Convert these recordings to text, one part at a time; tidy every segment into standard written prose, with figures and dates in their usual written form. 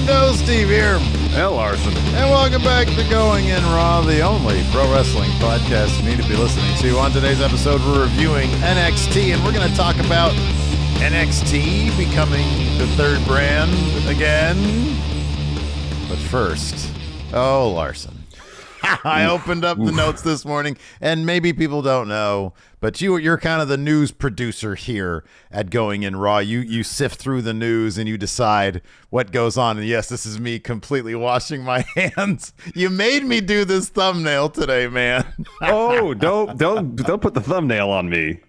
Friendo, Steve here. And Larson. And welcome back to Going In Raw, the only pro wrestling podcast you need to be listening to. On today's episode, we're reviewing NXT, and we're going to talk about NXT becoming the third brand again. But first, Larson. I opened up the notes this morning, and maybe people don't know, but you're kind of the news producer here at Going In Raw. You sift through the news and you decide what goes on. And yes, this is me completely washing my hands. You made me do this thumbnail today, man. Oh, don't put the thumbnail on me.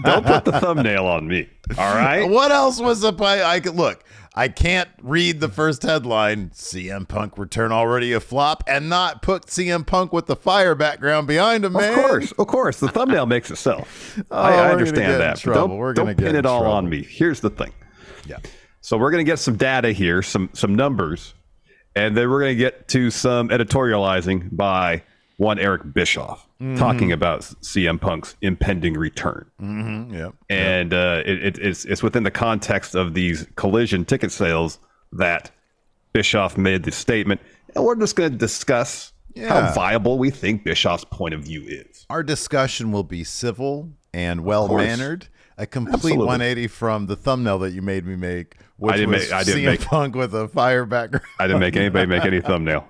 Don't put the thumbnail on me. All right. What else was up? I could look. I can't read the first headline, CM Punk return already a flop, and not put CM Punk with the fire background behind him, man. Of course. The thumbnail makes itself. I understand that. Don't pin it all on me. Here's the thing. Yeah. So we're going to get some data here, some numbers, and then we're going to get to some editorializing by one Eric Bischoff talking about CM Punk's impending return. Mm-hmm. Yep. And it's within the context of these Collision ticket sales that Bischoff made the statement. And we're just going to discuss how viable we think Bischoff's point of view is. Our discussion will be civil and well-mannered. A complete 180 from the thumbnail that you made me make, which was CM Punk with a fire background. I didn't make anybody make any thumbnail.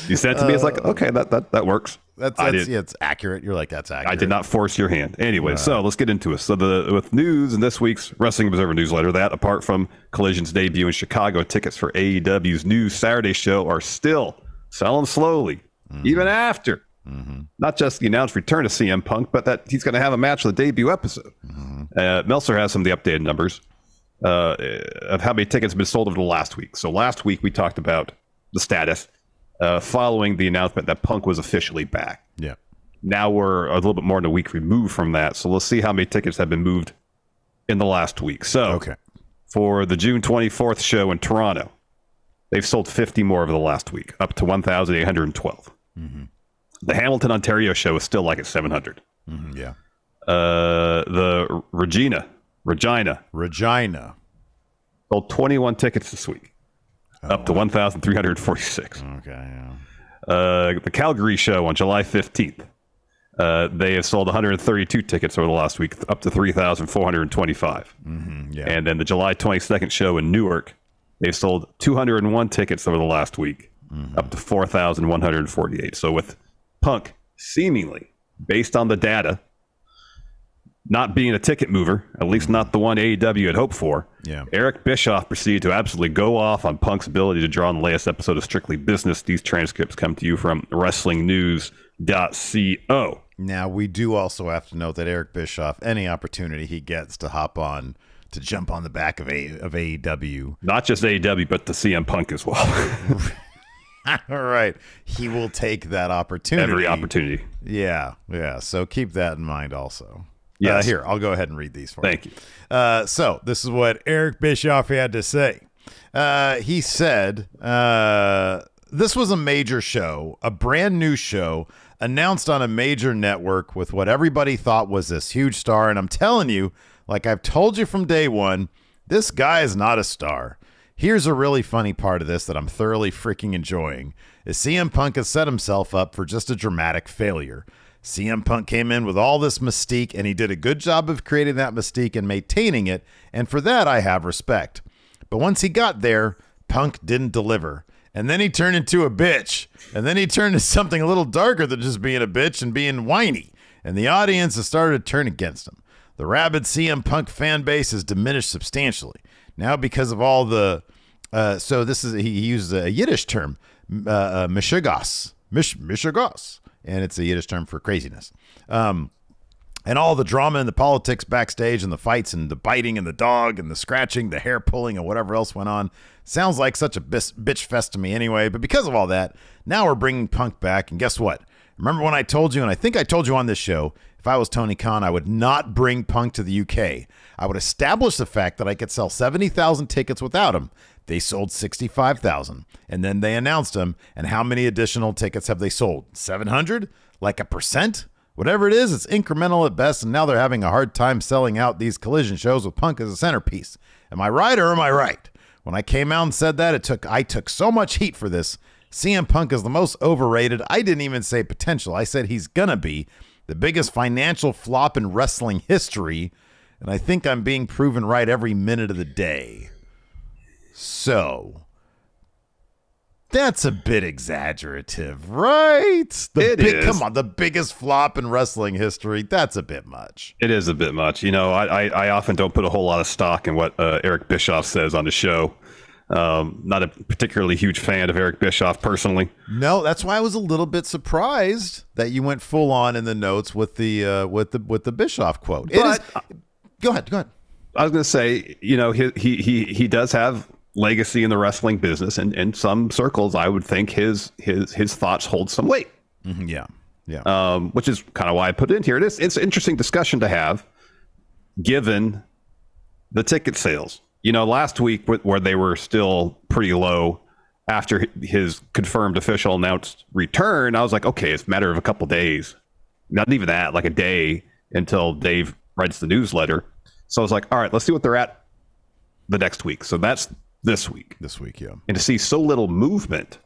You said to me, it's like, okay, that works. It's accurate. You're like, that's accurate. I did not force your hand. Anyway, so let's get into it. So with news in this week's Wrestling Observer newsletter, that apart from Collision's debut in Chicago, tickets for AEW's new Saturday show are still selling slowly, even after not just the announced return of CM Punk, but that he's going to have a match for the debut episode. Meltzer has some of the updated numbers of how many tickets have been sold over the last week. So last week we talked about the status following the announcement that Punk was officially back. Yeah. Now we're a little bit more than a week removed from that. So let's see how many tickets have been moved in the last week. So for the June 24th show in Toronto, they've sold 50 more over the last week, up to 1,812. The Hamilton, Ontario show is still like at 700. Yeah. The Regina sold 21 tickets this week. Up to 1,346. Okay, yeah. The Calgary show on July 15th. They have sold 132 tickets over the last week, up to 3,425. Yeah. And then the July 22nd show in Newark, they've sold 201 tickets over the last week, up to 4,148. So with Punk seemingly, based on the data, not being a ticket mover, at least not the one AEW had hoped for, Eric Bischoff proceeded to absolutely go off on Punk's ability to draw in the latest episode of Strictly Business. These transcripts come to you from WrestlingNews.co. Now, we do also have to note that Eric Bischoff, any opportunity he gets to hop on, to jump on the back of AEW. Not just AEW, but to CM Punk as well. All right. He will take that opportunity. Every opportunity. Yeah. So keep that in mind also. Yes. Here, I'll go ahead and read these for you. Thank you. So this is what Eric Bischoff had to say. He said, this was a major show, a brand new show, announced on a major network with what everybody thought was this huge star. And I'm telling you, like I've told you from day one, this guy is not a star. Here's a really funny part of this that I'm thoroughly freaking enjoying, is CM Punk has set himself up for just a dramatic failure. CM Punk came in with all this mystique, and he did a good job of creating that mystique and maintaining it, and for that I have respect. But once he got there, Punk didn't deliver, and then he turned into a bitch, and then he turned to something a little darker than just being a bitch and being whiny, and the audience has started to turn against him. The rabid CM Punk fan base has diminished substantially. Now because of all the, so this is, he uses a Yiddish term, mishigas, and it's a Yiddish term for craziness. And all the drama and the politics backstage and the fights and the biting and the dog and the scratching, the hair pulling and whatever else went on. Sounds like such a bitch fest to me anyway. But because of all that, now we're bringing Punk back. And guess what? Remember when I told you, and I think I told you on this show, if I was Tony Khan, I would not bring Punk to the UK. I would establish the fact that I could sell 70,000 tickets without him. They sold 65,000, and then they announced them. And how many additional tickets have they sold? 700? Like 1%? Whatever it is, it's incremental at best, and now they're having a hard time selling out these Collision shows with Punk as a centerpiece. Am I right or am I right? When I came out and said that, I took so much heat for this. CM Punk is the most overrated. I didn't even say potential. I said he's going to be the biggest financial flop in wrestling history, and I think I'm being proven right every minute of the day. So, that's a bit exaggerative, right? It is. Come on, the biggest flop in wrestling history. That's a bit much. It is a bit much. I often don't put a whole lot of stock in what Eric Bischoff says on the show. Not a particularly huge fan of Eric Bischoff personally. No, that's why I was a little bit surprised that you went full on in the notes with the Bischoff quote. Go ahead. I was going to say, he does have legacy in the wrestling business, and in some circles, I would think his thoughts hold some weight. Mm-hmm, yeah. Which is kind of why I put it in here. It's an interesting discussion to have, given the ticket sales. Last week where they were still pretty low after his confirmed official announced return, I was like, okay, it's a matter of a couple days. Not even that, like a day until Dave writes the newsletter. So I was like, all right, let's see what they're at the next week. So that's this week. This week, yeah. And to see so little movement,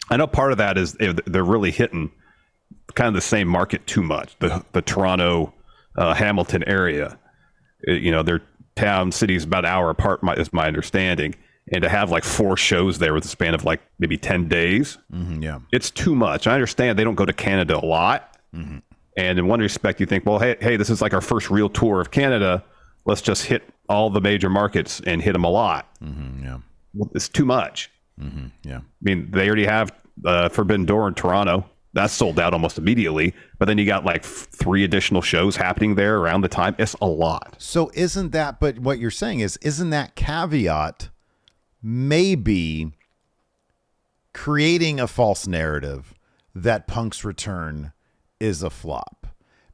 I know part of that is they're really hitting kind of the same market too much. The Toronto, Hamilton area, they're town cities about an hour apart is my understanding, and to have like 4 shows there with a span of like maybe 10 days, it's too much. I understand they don't go to Canada a lot, and in one respect you think, well, hey, this is like our first real tour of Canada, let's just hit all the major markets and hit them a lot. Well, it's too much. I mean, they already have Forbidden Door in Toronto. That's sold out almost immediately. But then you got like 3 additional shows happening there around the time. It's a lot. So but what you're saying isn't that caveat maybe creating a false narrative that Punk's return is a flop?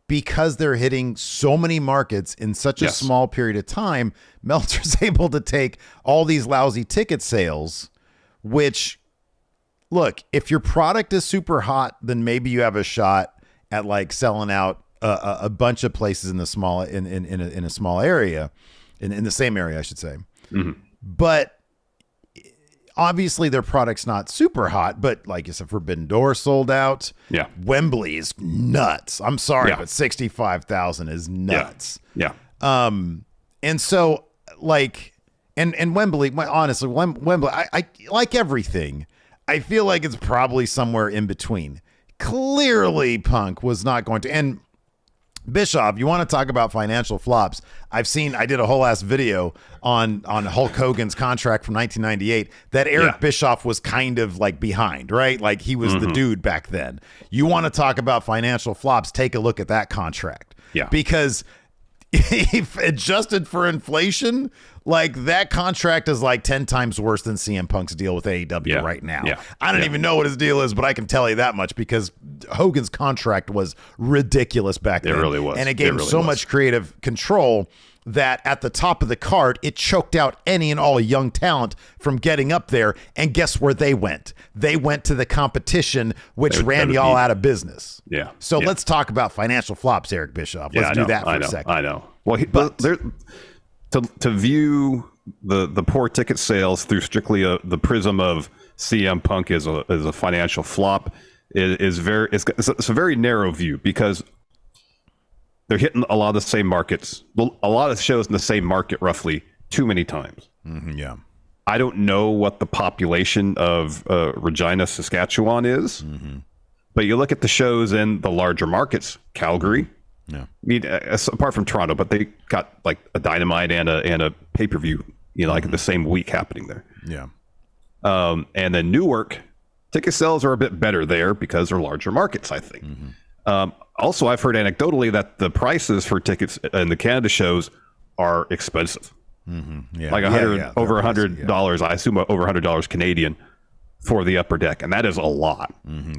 Because they're hitting so many markets in such a small period of time, Meltzer's able to take all these lousy ticket sales, which... Look, if your product is super hot, then maybe you have a shot at like selling out a bunch of places in a small area, in the same area, I should say. But obviously, their product's not super hot. But like you said, Forbidden Door sold out. Yeah, Wembley is nuts. I'm sorry, but 65,000 is nuts. Yeah. And so like, and Wembley, honestly, Wembley, I like everything. I feel like it's probably somewhere in between. Clearly, Punk was not going to. And Bischoff, you want to talk about financial flops? I did a whole ass video on Hulk Hogan's contract from 1998 that Eric Bischoff was kind of like behind, right? Like he was the dude back then. You want to talk about financial flops? Take a look at that contract. Yeah. Because if adjusted for inflation, like that contract is like 10 times worse than CM Punk's deal with AEW right now. I don't even know what his deal is, but I can tell you that much because Hogan's contract was ridiculous back then. It really was. And it gave him so much creative control that at the top of the card, it choked out any and all young talent from getting up there. And guess where they went? They went to the competition, which ran y'all out of business. Yeah. So let's talk about financial flops, Eric Bischoff. Let's do that for a second. I know. Well, to view the poor ticket sales through strictly the prism of CM Punk as a financial flop it's a very narrow view because they're hitting a lot of the same markets, a lot of shows in the same market roughly too many times. I don't know what the population of Regina, Saskatchewan is, but you look at the shows in the larger markets, Calgary. I mean, apart from Toronto, but they got like a Dynamite and a pay-per-view, like the same week happening there. And then Newark, ticket sales are a bit better there because they're larger markets, I think. Also, I've heard anecdotally that the prices for tickets in the Canada shows are expensive. Like over $100, I assume over $100 Canadian for the upper deck. And that is a lot.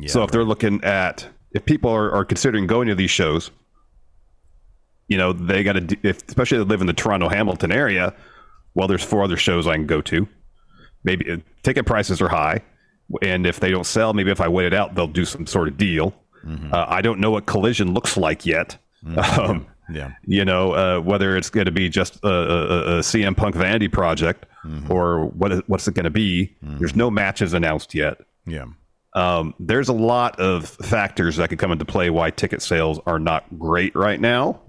So if they're looking at, if people are considering going to these shows, they got to, especially if they live in the Toronto Hamilton area, well, there's 4 other shows I can go to. Maybe ticket prices are high. And if they don't sell, maybe if I wait it out, they'll do some sort of deal. I don't know what Collision looks like yet. Whether it's going to be just a CM Punk vanity project or what's it going to be? There's no matches announced yet. Yeah. There's a lot of factors that could come into play why ticket sales are not great right now.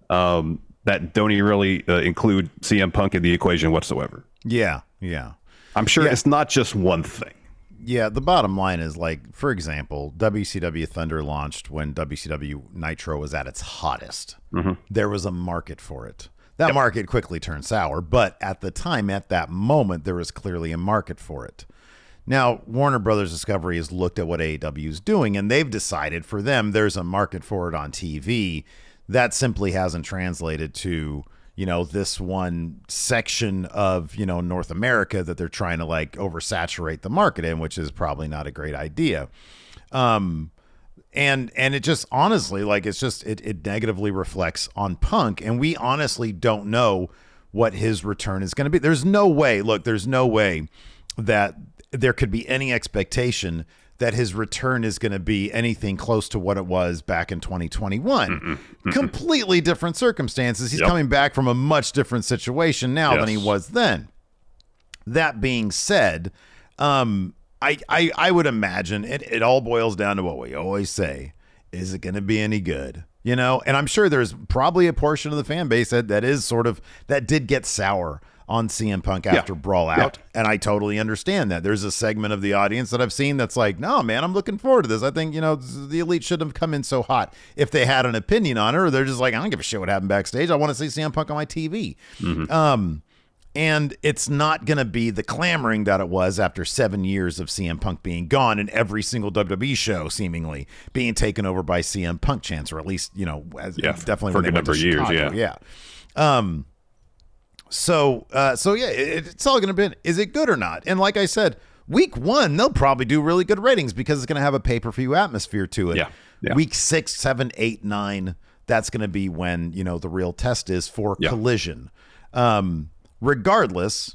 That don't even really include CM Punk in the equation whatsoever. Yeah. I'm sure it's not just one thing. Yeah, the bottom line is, like, for example, WCW Thunder launched when WCW Nitro was at its hottest. There was a market for it. That market quickly turned sour, but at the time, at that moment, there was clearly a market for it. Now, Warner Brothers Discovery has looked at what AEW is doing, and they've decided for them there's a market for it on TV. That simply hasn't translated to, this one section of, North America that they're trying to, like, oversaturate the market in, which is probably not a great idea. And it just honestly, like, it negatively reflects on Punk, and we honestly don't know what his return is going to be. There's no way that there could be any expectation that his return is going to be anything close to what it was back in 2021. Completely different circumstances. He's coming back from a much different situation now than he was then. That being said, I would imagine it all boils down to what we always say. Is it going to be any good? And I'm sure there's probably a portion of the fan base that did get sour on CM Punk after Brawl Out. And I totally understand that. There's a segment of the audience that I've seen that's like, no, man, I'm looking forward to this. I think, the Elite shouldn't have come in so hot if they had an opinion on it, or they're just like, I don't give a shit what happened backstage. I want to see CM Punk on my TV. And it's not going to be the clamoring that it was after 7 years of CM Punk being gone and every single WWE show seemingly being taken over by CM Punk chants, or at least, definitely for when a number of years. So it's all going to be, is it good or not? And like I said, week 1, they'll probably do really good ratings because it's going to have a pay-per-view atmosphere to it. Week 6, 7, 8, 9, that's going to be when, the real test is for Collision. Regardless,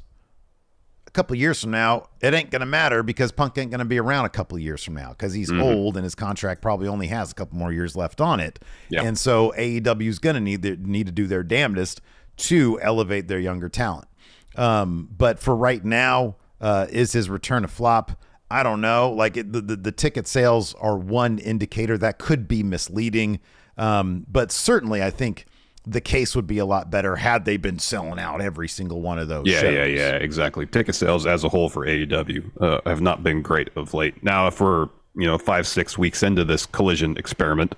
a couple of years from now, it ain't going to matter because Punk ain't going to be around a couple of years from now because he's old and his contract probably only has a couple more years left on it. And so AEW is going to need to do their damnedest to elevate their younger talent. But for right now, is his return a flop? I don't know. Like the ticket sales are one indicator that could be misleading. But certainly I think the case would be a lot better had they been selling out every single one of those shows. Yeah, exactly. Ticket sales as a whole for AEW have not been great of late. Now, if we're 5-6 weeks into this Collision experiment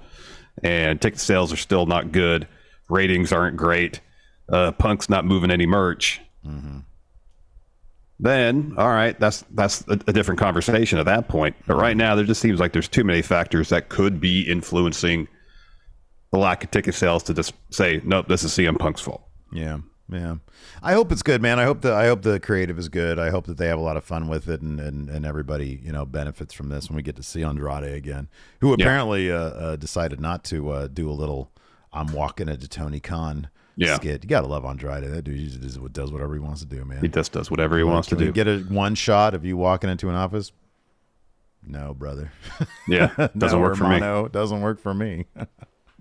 and ticket sales are still not good, ratings aren't great, Punk's not moving any merch, then all right, that's a different conversation at that point. But right now, there just seems like there's too many factors that could be influencing the lack of ticket sales to just say, nope, this is CM Punk's fault. Yeah. I hope it's good, man. I hope the creative is good. I hope that they have a lot of fun with it, and everybody benefits from this when we get to see Andrade again, who apparently decided not to do a little "I'm walking into Tony Khan" skit. You gotta love Andrade. That dude just does whatever he wants to do, man. He just does whatever he wants to do. Get one shot of you walking into an office. No, brother. Yeah, doesn't work for me. Doesn't work for me.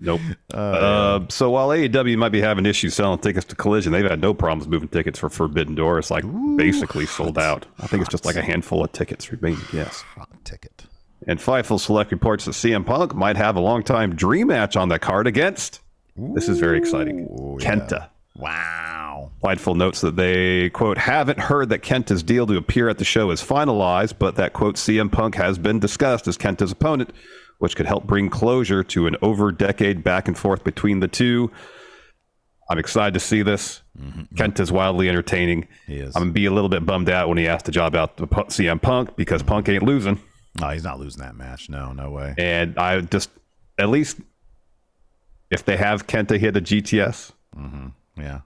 Nope. So while AEW might be having issues selling tickets to Collision, they've had no problems moving tickets for Forbidden Door. It's like basically sold out. I think it's just like a handful of tickets remaining. Yes. Hot ticket. And Fightful Select reports that CM Punk might have a long-time dream match on the card against. This is very exciting. Kenta. Wow. Fightful notes that they, quote, haven't heard that Kenta's deal to appear at the show is finalized, but that, quote, CM Punk has been discussed as Kenta's opponent, which could help bring closure to an over-decade back and forth between the two. I'm excited to see this. Kenta's wildly entertaining. He is. I'm going to be a little bit bummed out when he asked to job out to CM Punk because Punk ain't losing. No, he's not losing that match. No way. And I just, at least if they have Kenta hit a GTS,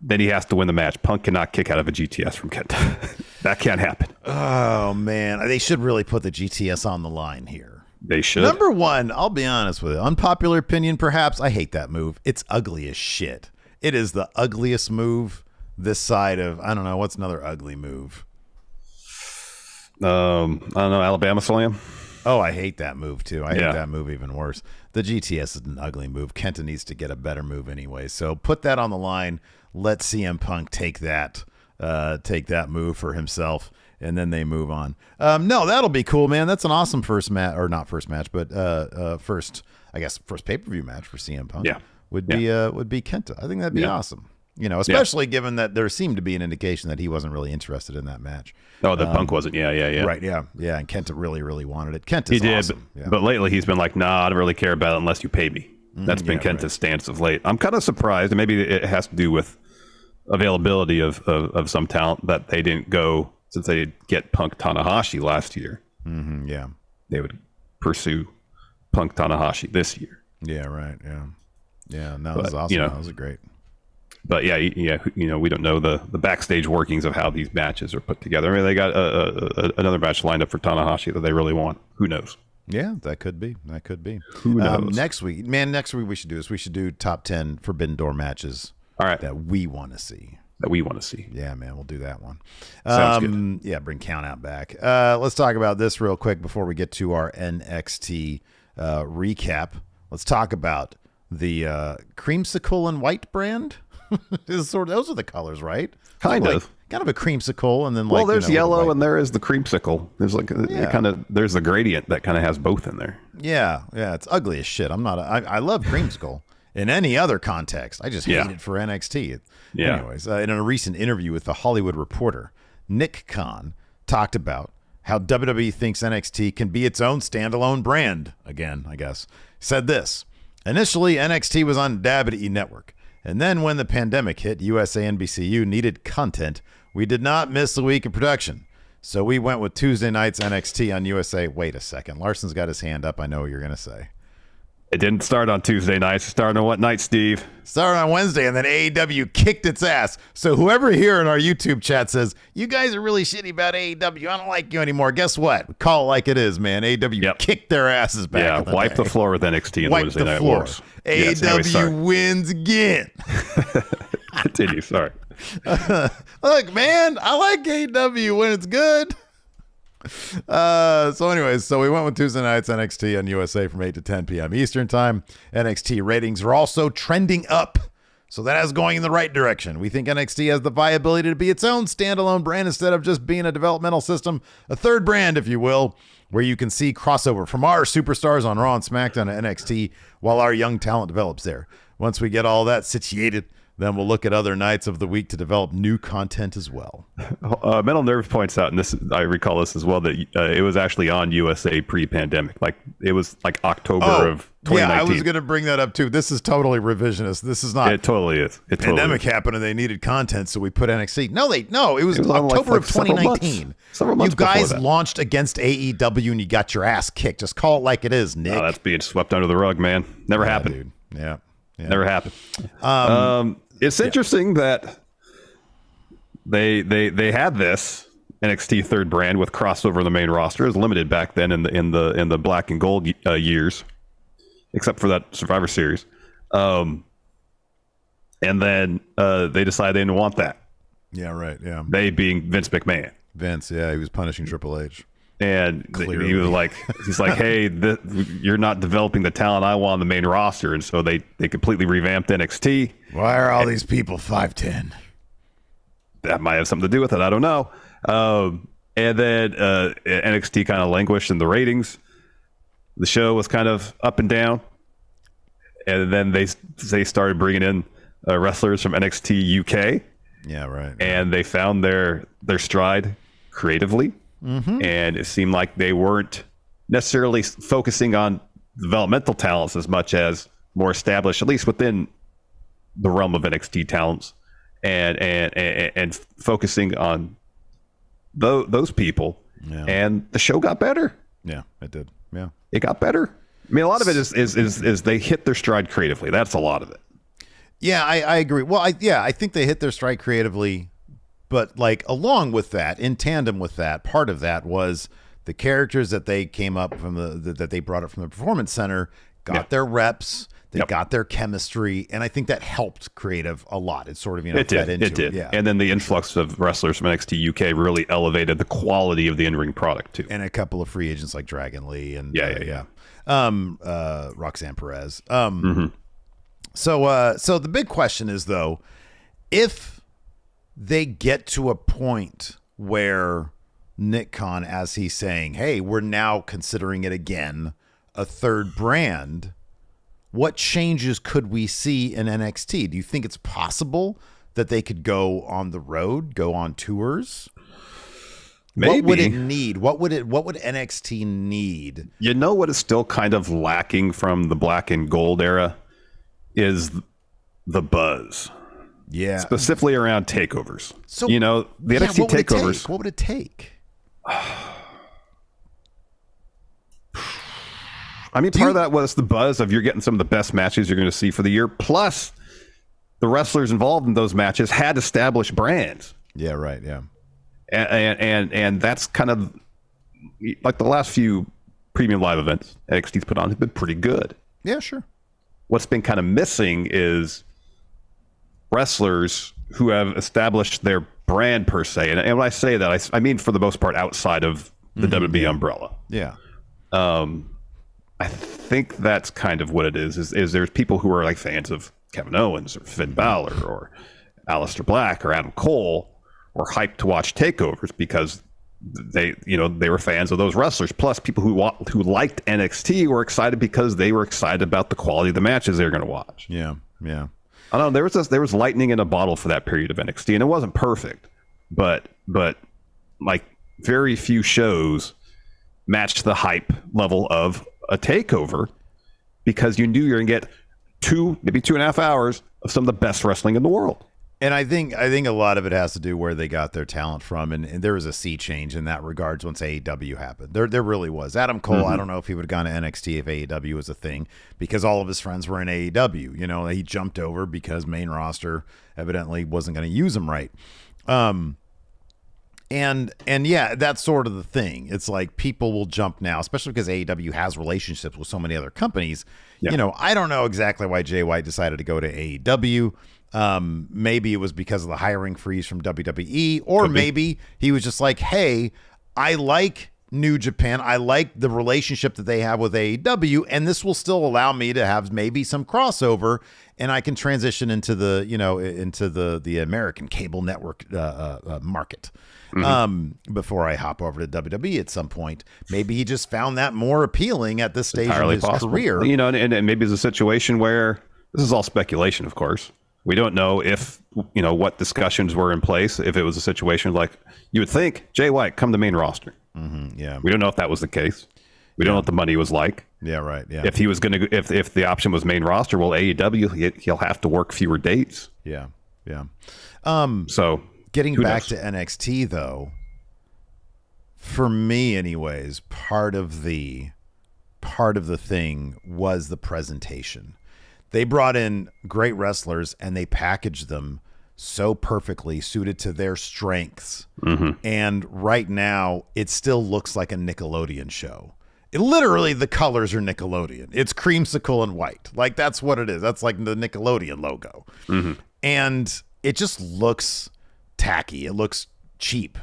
then he has to win the match. Punk cannot kick out of a GTS from Kenta. That can't happen. Oh, man. They should really put the GTS on the line here. They should. Number one, I'll be honest with you. Unpopular opinion, perhaps. I hate that move. It's ugly as shit. It is the ugliest move this side of, I don't know, what's another ugly move? I don't know, Alabama Slam? Oh, I hate that move, too. I hate that move even worse. The GTS is an ugly move. Kenta needs to get a better move anyway. So put that on the line. Let CM Punk take that take that move for himself, and then they move on. No, that'll be cool, man. That's an awesome first match, or not first match, but first pay-per-view match for CM Punk. Yeah. Would be Kenta. I think that'd be awesome. You know, especially given that there seemed to be an indication that he wasn't really interested in that match. Oh, that Punk wasn't. Yeah. Right, yeah. And Kenta really, really wanted it. Kenta's he did, awesome. but lately he's been like, nah, I don't really care about it unless you pay me. That's been Kenta's stance of late. I'm kind of surprised, and maybe it has to do with availability of some talent that they didn't go, since they did get Punk Tanahashi last year. Yeah. They would pursue Punk Tanahashi this year. Yeah, right, yeah. No, that was awesome. You know, that was great. But we don't know the backstage workings of how these matches are put together. I mean, they got another match lined up for Tanahashi that they really want. Who knows? Yeah, that could be. Who knows? Next week we should do top 10 Forbidden Door matches. All right, that we want to see. Yeah, man, we'll do that one. Sounds good. Yeah, bring Count Out back. Let's talk about this real quick before we get to our NXT recap. Let's talk about the creamsicle and white brand. Those are the colors, right? Kind of a creamsicle, and then there's yellow and there is the creamsicle. There's there's the gradient that kind of has both in there. Yeah, it's ugly as shit. I love creamsicle in any other context. I just hate it for NXT. Anyways, in a recent interview with The Hollywood Reporter, Nick Khan talked about how WWE thinks NXT can be its own standalone brand again, I guess. Said this: initially, NXT was on WWE Network. And then when the pandemic hit, USA NBCU needed content. We did not miss a week of production. So we went with Tuesday nights NXT on USA. Wait a second. Larson's got his hand up. I know what you're going to say. It didn't start on Tuesday nights. It started on what night, Steve? Started on Wednesday, and then AEW kicked its ass. So whoever here in our YouTube chat says, you guys are really shitty about AEW, I don't like you anymore. Guess what? We call it like it is, man. AEW kicked their asses back. Yeah, wipe the floor with NXT in the Wednesday Night Wars. AEW wins again. Continue, sorry. Look, man, I like AEW when it's good. So anyways, we went with Tuesday nights NXT on USA from 8 to 10 p.m. Eastern time. NXT ratings are also trending up, so that is going in the right direction. We think NXT has the viability to be its own standalone brand instead of just being a developmental system, a third brand, if you will, where you can see crossover from our superstars on Raw and SmackDown to NXT while our young talent develops there. Once we get all that situated, then we'll look at other nights of the week to develop new content as well. Mental Nerves points out, and I recall this as well, that it was actually on USA pre-pandemic. Like it was like October of 2019. Yeah, I was going to bring that up too. This is totally revisionist. This is not. It totally is. Pandemic happened and they needed content, so we put NXT. No, it was October of 2019. Several months you guys before that. Launched against AEW and you got your ass kicked. Just call it like it is, Nick. Oh, that's being swept under the rug, man. Never happened. Dude. Yeah. Never happened. It's interesting that they had this NXT third brand with crossover in the main roster. It was limited back then in the black and gold years, except for that Survivor Series. And then they decided they didn't want that. Yeah, right. Yeah. They being Vince McMahon. Vince, yeah, he was punishing Triple H. And he was like, hey, you're not developing the talent I want on the main roster. And so they completely revamped NXT. Why are all these people 5'10"? That might have something to do with it. I don't know. And then NXT kind of languished in the ratings. The show was kind of up and down. And then they started bringing in wrestlers from NXT UK. Yeah, right. And they found their stride creatively. Mm-hmm. And it seemed like they weren't necessarily focusing on developmental talents as much as more established, at least within the realm of NXT talents, and focusing on those people. Yeah. And the show got better. Yeah, it did. Yeah, it got better. I mean, a lot of it is they hit their stride creatively. That's a lot of it. Yeah, I agree. Well, I think they hit their stride creatively. But like along with that, in tandem with that, part of that was the characters that they came up from that they brought up from the Performance Center got their reps, they got their chemistry, and I think that helped creative a lot. It sort of it did. Yeah. And then the influx of wrestlers from NXT UK really elevated the quality of the in-ring product too. And a couple of free agents like Dragon Lee and Roxanne Perez. So the big question is though, if they get to a point where Nick Khan, as he's saying, hey, we're now considering it again a third brand, what changes could we see in NXT? Do you think it's possible that they could go on the road, go on tours? Maybe. What would it need? What would NXT need? You know what is still kind of lacking from the black and gold era is the buzz. Yeah. Specifically around takeovers. So, the NXT takeovers. What would it take? I mean, part of that was the buzz of you're getting some of the best matches you're going to see for the year. Plus, the wrestlers involved in those matches had established brands. Yeah, right. Yeah. And that's kind of like the last few premium live events NXT's put on have been pretty good. Yeah, sure. What's been kind of missing is wrestlers who have established their brand per se. And when I say that, I mean for the most part outside of the WWE umbrella. Yeah. I think that's kind of what it is there's people who are like fans of Kevin Owens or Finn Balor or Aleister Black or Adam Cole or hyped to watch takeovers because they were fans of those wrestlers. Plus, people who liked NXT were excited because they were excited about the quality of the matches they were going to watch. Yeah, yeah. I don't know. There was lightning in a bottle for that period of NXT, and it wasn't perfect, but like very few shows matched the hype level of a takeover because you knew you're going to get 2.5 hours of some of the best wrestling in the world. And I think a lot of it has to do where they got their talent from, and there was a sea change in that regards once AEW happened. There really was. Adam Cole, I don't know if he would have gone to NXT if AEW was a thing, because all of his friends were in AEW. He jumped over because main roster evidently wasn't going to use him right. And yeah, that's sort of the thing. It's like people will jump now, especially because AEW has relationships with so many other companies. Yeah. I don't know exactly why Jay White decided to go to AEW. Maybe it was because of the hiring freeze from WWE, or maybe he was just like, hey, I like New Japan. I like the relationship that they have with AEW, and this will still allow me to have maybe some crossover, and I can transition into the, into the American cable network market. Before I hop over to WWE at some point. Maybe he just found that more appealing at this stage of his career. And maybe it's a situation where this is all speculation, of course. We don't know if, what discussions were in place, if it was a situation like you would think, Jay White, come to main roster. Yeah. We don't know if that was the case. We don't know what the money was like. Yeah, right. Yeah. If he was going to, if the option was main roster, well, AEW, he'll have to work fewer dates. Yeah. Yeah. So getting back to NXT though, for me anyways, part of the thing was the presentation. They brought in great wrestlers and they packaged them so perfectly suited to their strengths. And right now it still looks like a Nickelodeon show. Literally the colors are Nickelodeon. It's creamsicle and white. Like that's what it is. That's like the Nickelodeon logo. And it just looks tacky. It looks cheap.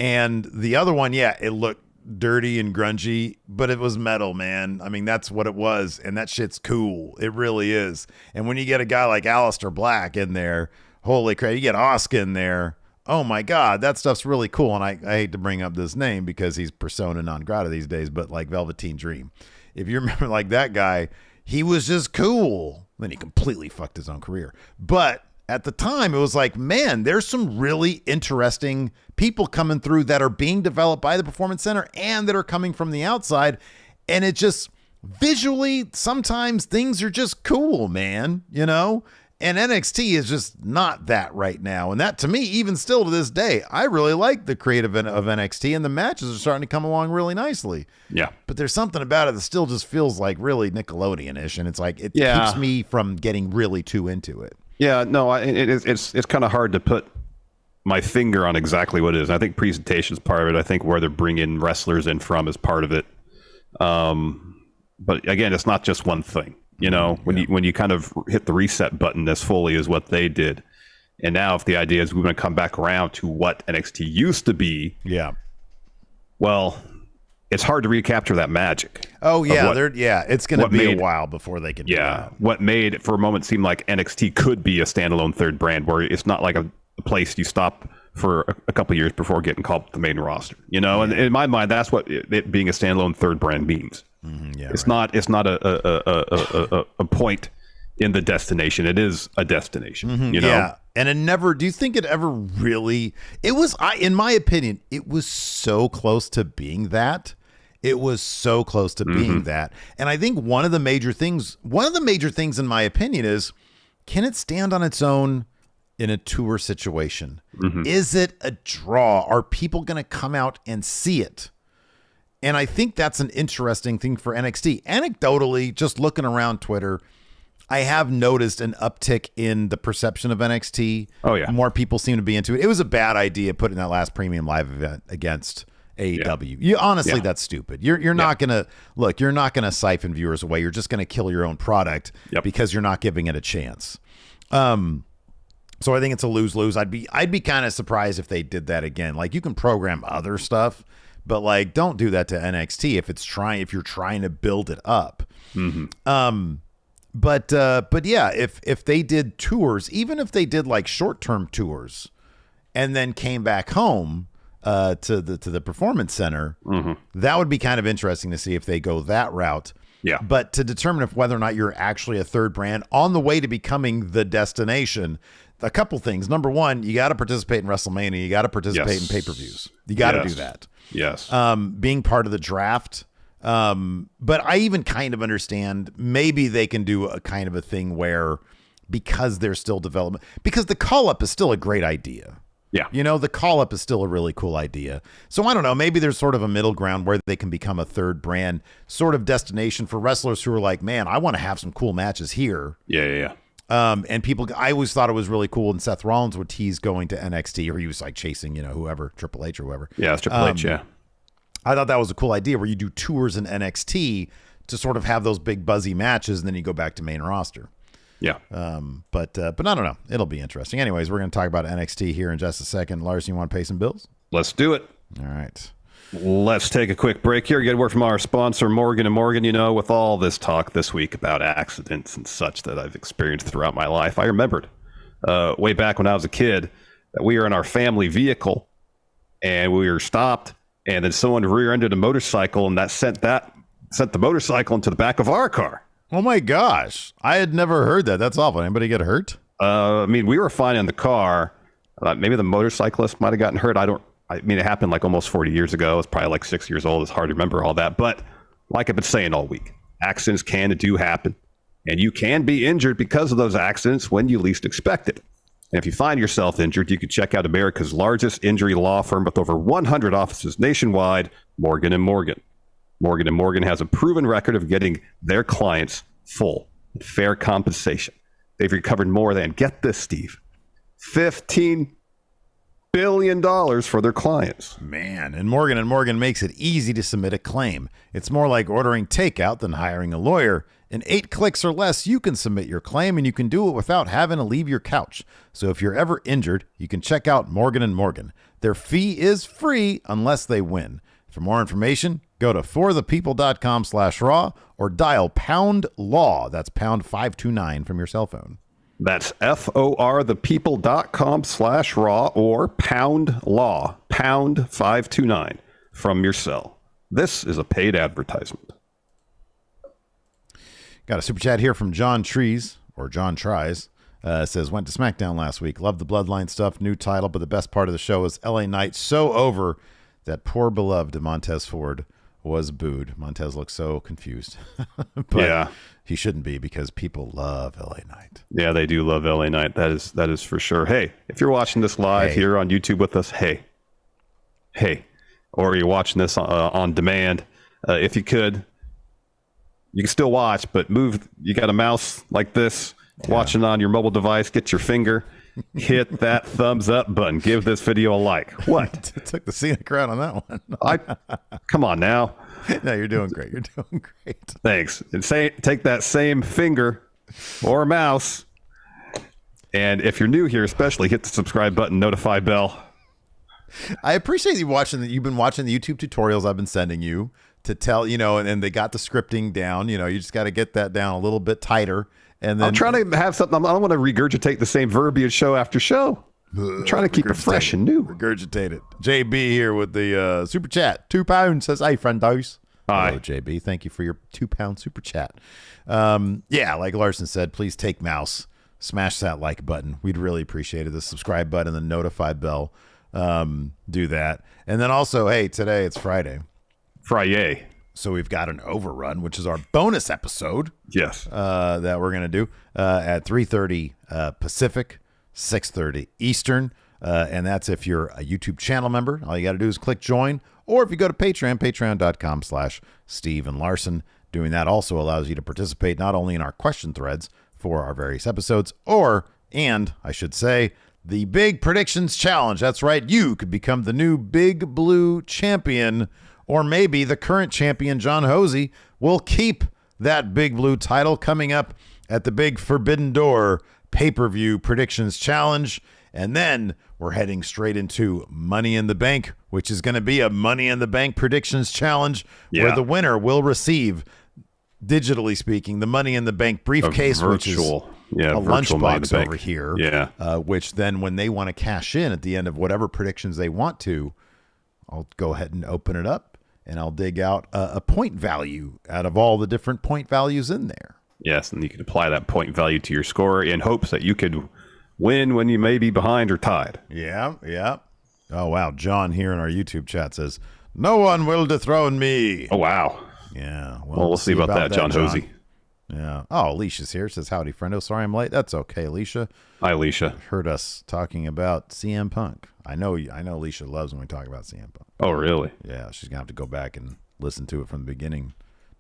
And the other one, yeah, it looked dirty and grungy, but it was metal, man. I mean, that's what it was, and that shit's cool. It really is. And when you get a guy like Aleister Black in there, holy crap, you get Asuka in there. Oh my God, that stuff's really cool. And I hate to bring up this name because he's persona non grata these days, but like Velveteen Dream. If you remember like that guy, he was just cool. Then he completely fucked his own career. But at the time, it was like, man, there's some really interesting people coming through that are being developed by the Performance Center and that are coming from the outside. And it just visually, sometimes things are just cool, man, And NXT is just not that right now. And that, to me, even still to this day, I really like the creative of NXT, and the matches are starting to come along really nicely. Yeah. But there's something about it that still just feels like really Nickelodeon-ish, and it's like it keeps me from getting really too into it. Yeah, no, it's kind of hard to put my finger on exactly what it is. I think presentation is part of it. I think where they're bringing wrestlers in from is part of it. But again, it's not just one thing. When you kind of hit the reset button as fully as what they did. And now if the idea is we're going to come back around to what NXT used to be. Yeah. Well, it's hard to recapture that magic. Oh, yeah. It's going to be a while before they can do that. What made it for a moment seem like NXT could be a standalone third brand where it's not like a place you stop for a couple of years before getting called up to the main roster. And in my mind, that's what it being a standalone third brand means. It's not a point in the destination. It is a destination. Yeah. And it never, do you think it ever really, in my opinion, it was so close to being that. It was so close to being that. And I think one of the major things in my opinion is, can it stand on its own in a tour situation? Is it a draw? Are people going to come out and see it? And I think that's an interesting thing for NXT. Anecdotally, just looking around Twitter, I have noticed an uptick in the perception of NXT. Oh, yeah. More people seem to be into it. It was a bad idea putting that last premium live event against AEW. Honestly, that's stupid. You're not going to look, you're not going to siphon viewers away. You're just going to kill your own product because you're not giving it a chance. So I think it's a lose-lose. I'd be kind of surprised if they did that again. Like, you can program other stuff, but like, don't do that to NXT if you're trying to build it up. But yeah, if they did tours, even if they did like short-term tours and then came back home to the performance center, that would be kind of interesting to see if they go that route. Yeah. But to determine if whether or not you're actually a third brand on the way to becoming the destination, a couple things. Number one, you got to participate in WrestleMania. You got to participate in pay-per-views. You got to do that. Yes. Being part of the draft. But I even kind of understand maybe they can do a kind of a thing where, because they're still development, because the call-up is still a great idea. Yeah. The call-up is still a really cool idea. So I don't know, maybe there's sort of a middle ground where they can become a third brand sort of destination for wrestlers who are like, man, I want to have some cool matches here. Yeah. And people, I always thought it was really cool, and Seth Rollins would tease going to NXT, or he was like chasing, whoever, Triple H or whoever. Yeah, it's Triple H, yeah. I thought that was a cool idea where you do tours in NXT to sort of have those big buzzy matches, and then you go back to main roster. Yeah. But I don't know. It'll be interesting. Anyways, we're going to talk about NXT here in just a second. Larson, you want to pay some bills? Let's do it. All right. Let's take a quick break here. Get a word from our sponsor, Morgan & Morgan. With all this talk this week about accidents and such that I've experienced throughout my life, I remembered way back when I was a kid that we were in our family vehicle and we were stopped, and then someone rear-ended a motorcycle, and that sent the motorcycle into the back of our car. Oh my gosh. I had never heard that. That's awful. Anybody get hurt? We were fine in the car. Maybe the motorcyclist might have gotten hurt. It happened like almost 40 years ago. It's probably like 6 years old. It's hard to remember all that. But like I've been saying all week, accidents can and do happen. And you can be injured because of those accidents when you least expect it. And if you find yourself injured, you can check out America's largest injury law firm with over 100 offices nationwide, Morgan & Morgan. Morgan & Morgan has a proven record of getting their clients full and fair compensation. They've recovered more than, get this, Steve, $15 billion for their clients. Man, and Morgan & Morgan makes it easy to submit a claim. It's more like ordering takeout than hiring a lawyer. In 8 clicks or less, you can submit your claim, and you can do it without having to leave your couch. So if you're ever injured, you can check out Morgan & Morgan. Their fee is free unless they win. For more information, go to forthepeople.com/raw or dial #law. That's pound 529 from your cell phone. That's forthepeople.com/raw or #law, pound 529 from your cell. This is a paid advertisement. Got a super chat here from John Trees, or John Tries. Says, went to Smackdown last week. Loved the Bloodline stuff. New title, but the best part of the show is LA Knight so over that poor beloved Montez Ford was booed. Montez looks so confused. But yeah, he shouldn't be, because people love LA Knight. Yeah, they do love LA Knight. That is for sure. Hey, if you're watching this live here on YouTube with us, hey, or you're watching this on demand, if you could, you can still watch, but move. You got a mouse like this, watching on your mobile device, get your finger, hit that thumbs up button. Give this video a like. What? Took the scenic route on that one. Come on now. No, you're doing great. You're doing great. Thanks. And take that same finger or mouse, and if you're new here, especially, hit the subscribe button, notify bell. I appreciate you watching. You've been watching the YouTube tutorials I've been sending you to tell, and they got the scripting down. You just got to get that down a little bit tighter. And then I'm trying to have something. I don't want to regurgitate the same verbiage show after show. Trying to keep it fresh and new. Regurgitate it. JB here with the super chat. £2 says, hey, friendos. Hi. Hello, JB. Thank you for your £2 super chat. Yeah, like Larson said, please take mouse. Smash that like button. We'd really appreciate it. The subscribe button and the notify bell. Do that. And then also, hey, today it's Friday. Friday. So we've got an overrun, which is our bonus episode. Yes. That we're going to do at 3:30 Pacific, 6:30 Eastern. And that's if you're a YouTube channel member. All you got to do is click join. Or if you go to Patreon, patreon.com/Steve and Larson. Doing that also allows you to participate not only in our question threads for our various episodes, and I should say, the Big Predictions Challenge. That's right. You could become the new Big Blue Champion, or maybe the current champion, John Hosey, will keep that Big Blue title coming up at the Big Forbidden Door pay-per-view Predictions Challenge. And then we're heading straight into Money in the Bank, which is going to be a Money in the Bank Predictions Challenge, where the winner will receive, digitally speaking, the Money in the Bank briefcase, which is a lunchbox over here. Yeah. Which then when they want to cash in at the end of whatever predictions they want to, I'll go ahead and open it up and I'll dig out a point value out of all the different point values in there. Yes, and you can apply that point value to your score in hopes that you could win when you may be behind or tied. Yeah. Oh, wow. John here in our YouTube chat says, no one will dethrone me. Oh, wow. Yeah. Well, we'll see about that, John Hosey. Yeah. Oh, Alicia's here. Says, howdy, friendo. Sorry I'm late. That's okay, Alicia. Hi, Alicia. Heard us talking about CM Punk. I know Alicia loves when we talk about CM Punk. Oh, really? Yeah, she's going to have to go back and listen to it from the beginning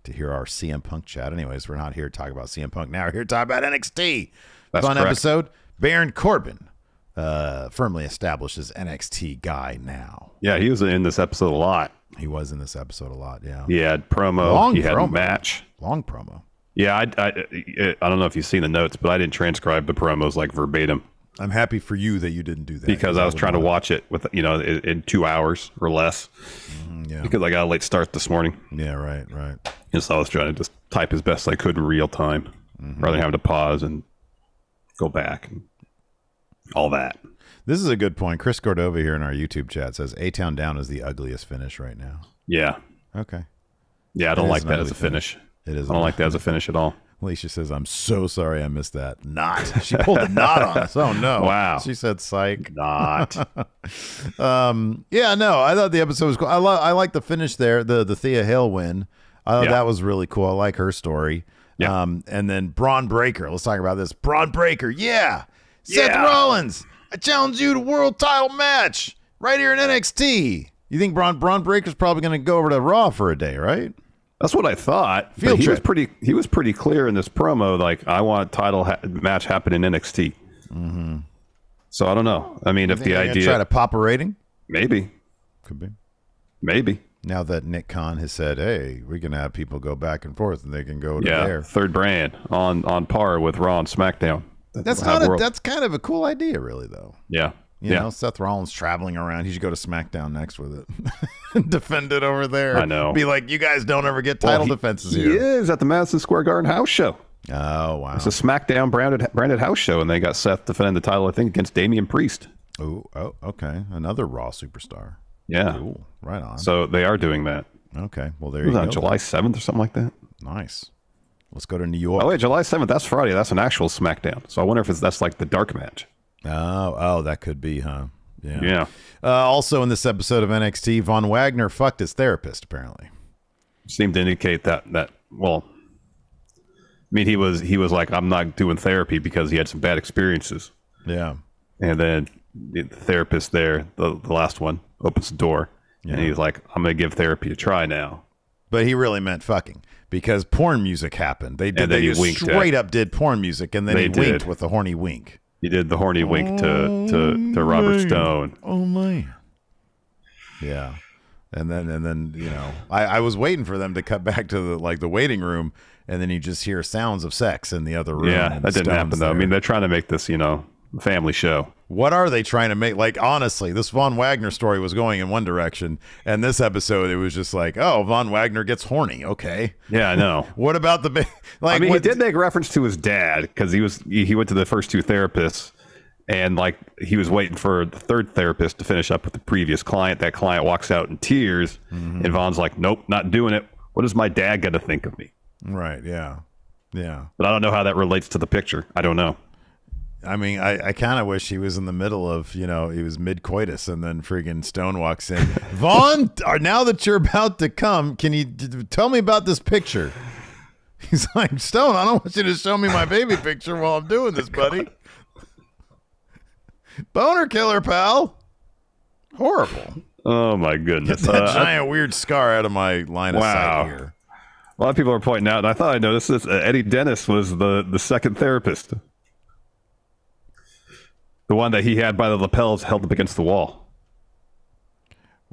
to hear our CM Punk chat. Anyways, we're not here to talk about CM Punk now. We're here to talk about NXT. That's Fun correct. episode. Baron Corbin firmly established as NXT guy now. Yeah, he was in this episode a lot. He was in this episode a lot, yeah. He had promo. He had a match. Long promo. Yeah, I don't know if you've seen the notes, but I didn't transcribe the promos like verbatim. I'm happy for you that you didn't do that. Because I was trying to watch it with, in 2 hours or less. Yeah. Because I got a late start this morning. Yeah, right. And so I was trying to just type as best I could in real time, rather than having to pause and go back and all that. This is a good point. Chris Cordova here in our YouTube chat says A-Town Down is the ugliest finish right now. Yeah. Okay. Yeah, I don't like that as a finish. It is. I don't like that as a finish at all. Alicia says, I'm so sorry I missed that. Not. She pulled a knot on us. Oh, no. Wow. She said psych. Not. Yeah, no, I thought the episode was cool. I like the finish there, the Thea Hale win. I thought that was really cool. I like her story. Yeah. And then Braun Breaker. Let's talk about this. Braun Breaker. Yeah. Seth Rollins. I challenge you to world title match right here in NXT. You think Braun Breaker's probably going to go over to Raw for a day, right? That's what I thought. But he was pretty clear in this promo. Like, I want a title match happen in NXT. Mm-hmm. So I don't know. I mean, if the idea try to pop a rating, maybe could be. Maybe now that Nick Khan has said, "Hey, we can have people go back and forth, and they can go to there." Third brand on par with Raw and SmackDown. That's kind of a cool idea, really, though. Yeah. You know, Seth Rollins traveling around. He should go to SmackDown next with it and defend it over there. I know. Be like, you guys don't ever get title defenses here. He is at the Madison Square Garden house show. Oh, wow. It's a SmackDown branded house show, and they got Seth defending the title, I think, against Damian Priest. Oh, okay. Another Raw superstar. Yeah. Cool. Right on. So they are doing that. Okay. Well, there you go. July 7th or something like that? Nice. Let's go to New York. Oh, wait, July 7th. That's Friday. That's an actual SmackDown. So I wonder if that's like the dark match. Oh, that could be, huh? Yeah. Also in this episode of NXT, Von Wagner fucked his therapist, apparently. Seemed to indicate that well, I mean, he was like, I'm not doing therapy because he had some bad experiences. Yeah. And then the therapist there, the last one, opens the door. Yeah. And he's like, I'm going to give therapy a try now. But he really meant fucking, because porn music happened. They straight up did porn music, and then he winked with a horny wink. He did the horny wink to Robert Stone. Oh my. Yeah. And then I was waiting for them to cut back to the waiting room, and then you just hear sounds of sex in the other room. Yeah, that didn't happen though. I mean, they're trying to make this, family show. What are they trying to make? Like, honestly, this Von Wagner story was going in one direction, and this episode it was just like, oh, Von Wagner gets horny. Okay. Yeah, I know. What about the he did make reference to his dad, because he went to the first two therapists, And like he was waiting for the third therapist to finish up with the previous client. That client walks out in tears, and Vaughn's like, "Nope, not doing it. What does my dad got to think of me?" Right. Yeah. Yeah. But I don't know how that relates to the picture. I don't know. I mean, I kind of wish he was in the middle of, he was mid-coitus and then friggin' Stone walks in. Vaughn, now that you're about to come, can you tell me about this picture? He's like, Stone, I don't want you to show me my baby picture while I'm doing this, buddy. Boner killer, pal. Horrible. Oh, my goodness. Get that giant weird scar out of my line of sight here. A lot of people are pointing out, and I thought I noticed this, Eddie Dennis was the second therapist. The one that he had by the lapels held up against the wall.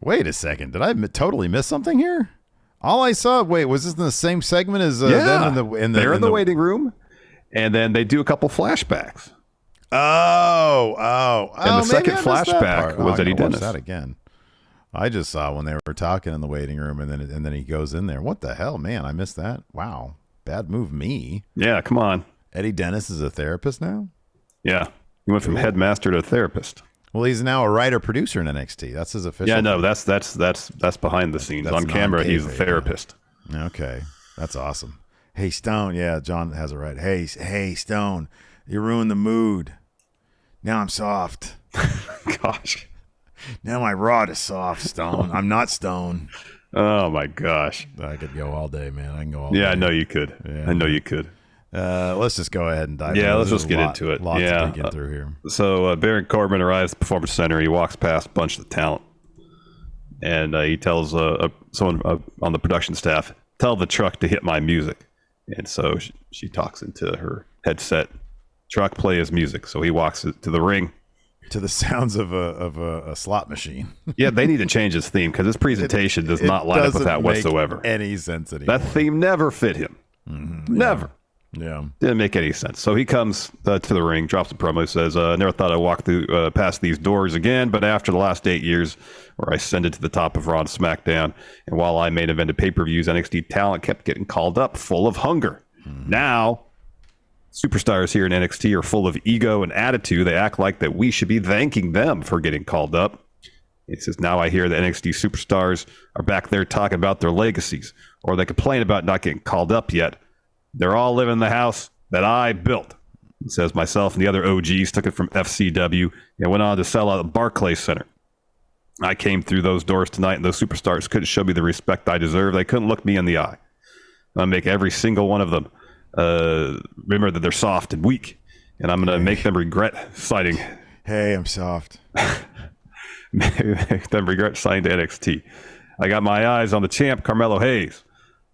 Wait a second. Did I totally miss something here? All I saw, was this in the same segment as them they're in the waiting room, and then they do a couple flashbacks. And the second flashback was Eddie Dennis. That again. I just saw when they were talking in the waiting room, and then he goes in there. What the hell, man? I missed that. Wow, bad move, me. Yeah, come on. Eddie Dennis is a therapist now. Yeah, he went from headmaster to therapist. Well, he's now a writer producer in NXT. That's his official. Yeah, no, that's behind the scenes. On camera, he's a therapist. Yeah. Okay, that's awesome. Hey, Stone. Yeah, John has it right. Hey, Stone, you ruined the mood. Now I'm soft. Gosh. Now my rod is soft, Stone. I'm not Stone. Oh, my gosh. I could go all day, man. I can go all day. Yeah, I know you could. Yeah. I know you could. Let's just go ahead and dive in. Yeah, let's just get into it. Lots to get through here. So Baron Corbin arrives at the Performance Center. He walks past a bunch of the talent. And he tells someone on the production staff, tell the truck to hit my music. And so she talks into her headset. Truck, play his music. So he walks to the ring. To the sounds of a slot machine. Yeah, they need to change his theme because his presentation does not line up with that whatsoever. Any sense anymore. That theme never fit him. Mm-hmm. Never. Yeah. Didn't make any sense. So he comes to the ring, drops a promo, says, never thought I'd walk through past these doors again, but after the last 8 years where I ascended to the top of Raw and SmackDown, and while I main evented pay-per-views, NXT talent kept getting called up full of hunger. Now, superstars here in NXT are full of ego and attitude. They act like that we should be thanking them for getting called up. He says, now I hear that NXT superstars are back there talking about their legacies, or they complain about not getting called up yet. They're all living in the house that I built. He says, myself and the other OGs took it from FCW and went on to sell out the Barclays Center. I came through those doors tonight, and those superstars couldn't show me the respect I deserve. They couldn't look me in the eye. I'll make every single one of them remember that they're soft and weak, and I'm going to make them regret signing. Hey, I'm soft. Make them regret signing to NXT. I got my eyes on the champ, Carmelo Hayes.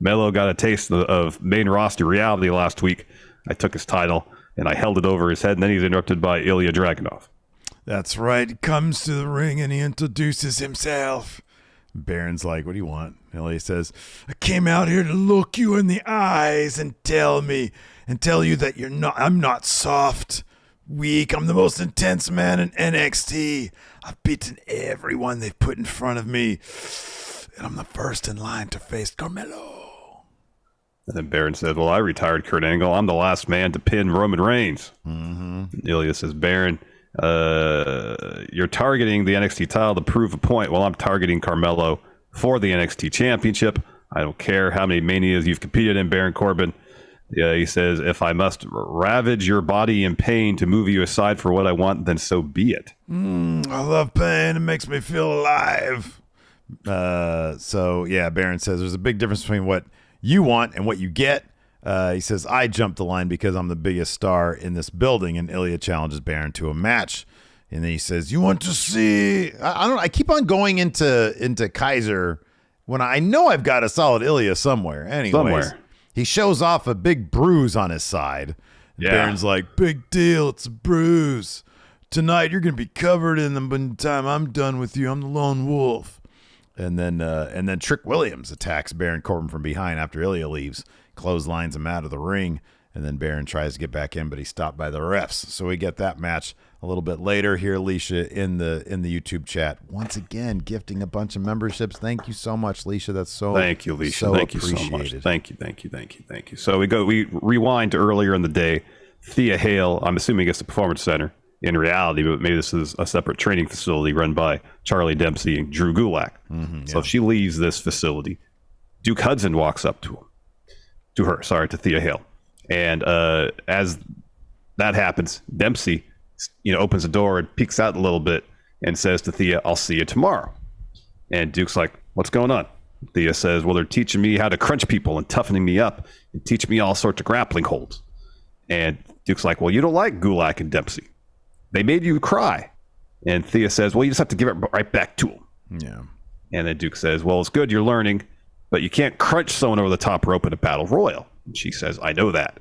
Melo got a taste of main roster reality last week. I took his title, and I held it over his head, and then he's interrupted by Ilya Dragunov. That's right. He comes to the ring, and he introduces himself. Baron's like, what do you want? Ilya says, I came out here to look you in the eyes and tell you that I'm not soft, weak. I'm the most intense man in NXT. I've beaten everyone they've put in front of me, and I'm the first in line to face Carmelo. And then Baron said, well, I retired Kurt Angle. I'm the last man to pin Roman Reigns. Mm-hmm. Ilya says, Baron, you're targeting the NXT title to prove a point. Well, I'm targeting Carmelo for the NXT championship. I don't care how many manias you've competed in, Baron Corbin. Yeah, he says, if I must ravage your body in pain to move you aside for what I want, then so be it. I love pain. It makes me feel alive. So, yeah, Baron says there's a big difference between what you want and what you get. He says, I jumped the line because I'm the biggest star in this building, and Ilya challenges Baron to a match. And then he says, you want to see... I don't know. I keep on going into Kaiser when I know I've got a solid Ilya somewhere. Anyways, he shows off a big bruise on his side. Yeah. Baron's like, big deal. It's a bruise. Tonight you're going to be covered in them, but in the time I'm done with you, I'm the lone wolf. And then Trick Williams attacks Baron Corbin from behind after Ilya leaves, clotheslines him out of the ring, and then Baron tries to get back in, but he's stopped by the refs. So we get that match a little bit later. Here, Leisha in the YouTube chat once again gifting a bunch of memberships. Thank you so much, Leisha. That's so thank you, Leisha. So thank you so much. Thank you. So we rewind to earlier in the day. Thea Hale, I'm assuming it's the Performance Center, in reality, but maybe this is a separate training facility run by Charlie Dempsey and Drew Gulak. So if she leaves this facility, Duke Hudson walks up to Thea Hale. And as that happens, Dempsey, opens the door and peeks out a little bit and says to Thea, "I'll see you tomorrow." And Duke's like, "What's going on?" Thea says, "Well, they're teaching me how to crunch people and toughening me up and teaching me all sorts of grappling holds." And Duke's like, "Well, you don't like Gulak and Dempsey. They made you cry." And Thea says, "Well, you just have to give it right back to them." Yeah. And then Duke says, "Well, it's good you're learning, but you can't crunch someone over the top rope in a battle royal." And she says, "I know that."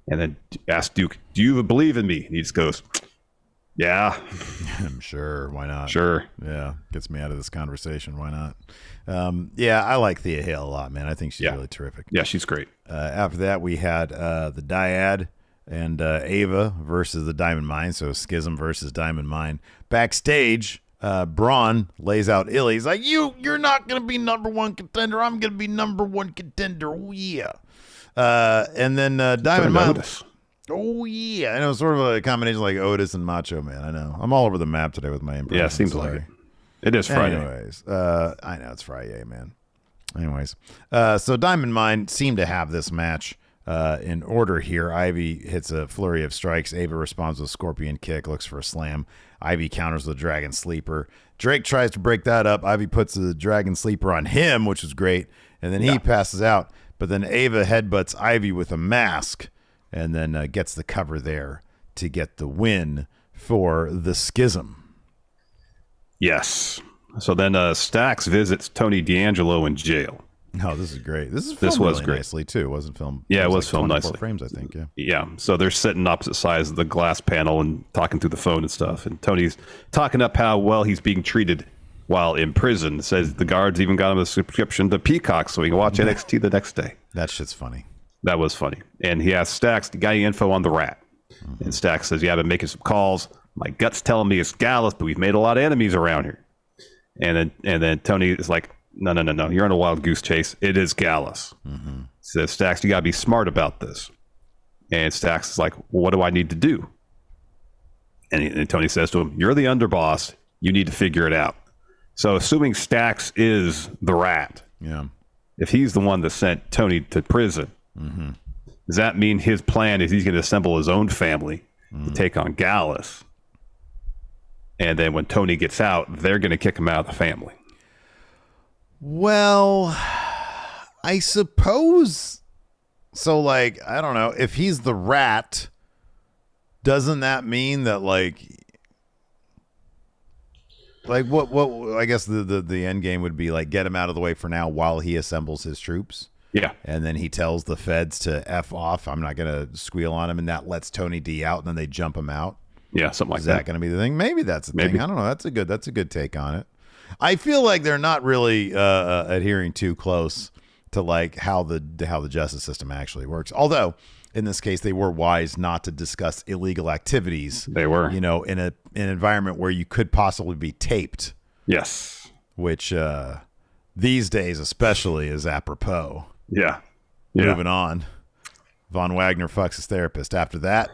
And then asks Duke, "Do you believe in me?" And he just goes, "Yeah." I'm sure. Why not? Sure. Yeah. Gets me out of this conversation. Why not? Yeah, I like Thea Hale a lot, man. I think she's really terrific. Yeah, she's great. After that, we had the Dyad and Ava versus the Diamond Mine. So Schism versus Diamond Mine. Backstage, Braun lays out Illy. He's like, you're not going to be number one contender. I'm going to be number one contender. Oh, yeah. And then Diamond Mine. Oh, yeah. And it was sort of a combination like Otis and Macho Man. I know. I'm all over the map today with my impressions. Yeah, seems like it. It is Friday. Anyways, I know it's Friday, man. Anyways, so Diamond Mine seemed to have this match in order here. Ivy hits a flurry of strikes. Ava responds with a scorpion kick, looks for a slam. Ivy counters the Dragon Sleeper. Drake tries to break that up. Ivy puts the Dragon Sleeper on him, which was great. And then he passes out. But then Ava headbutts Ivy with a mask and then gets the cover there to get the win for the Schism. Yes. So then Stax visits Tony D'Angelo in jail. Oh, this is great. This was really great. Nicely, too. It wasn't filmed. Yeah, it was like filmed 24 nicely. frames, I think, yeah. Yeah. So they're sitting opposite sides of the glass panel and talking through the phone and stuff. And Tony's talking up how well he's being treated while in prison. Says the guards even got him a subscription to Peacock so he can watch NXT the next day. That shit's funny. That was funny. And he asks Stax, "Got any info on the rat?" And Stax says, "Yeah, I've been making some calls. My gut's telling me it's Gallus, but we've made a lot of enemies around here." And then Tony is like, No. You're on a wild goose chase. It is Gallus. Says, "Stax, you got to be smart about this." And Stax is like, "Well, what do I need to do?" And Tony says to him, "You're the underboss. You need to figure it out." So assuming Stax is the rat, if he's the one that sent Tony to prison, does that mean his plan is he's going to assemble his own family to take on Gallus? And then when Tony gets out, they're going to kick him out of the family. Well, I suppose so. Like, I don't know if he's the rat. Doesn't that mean that like what? I guess the end game would be like get him out of the way for now while he assembles his troops. Yeah, and then he tells the feds to F off. I'm not gonna squeal on him, and that lets Tony D out, and then they jump him out. Yeah, something like that. Is that going to be the thing? Maybe that's the thing. I don't know. That's a good take on it. I feel like they're not really adhering too close to like how the justice system actually works. Although in this case, they were wise not to discuss illegal activities. They were, in an environment where you could possibly be taped. Yes, which these days especially is apropos. Yeah. Moving on. Von Wagner fucks his therapist. After that,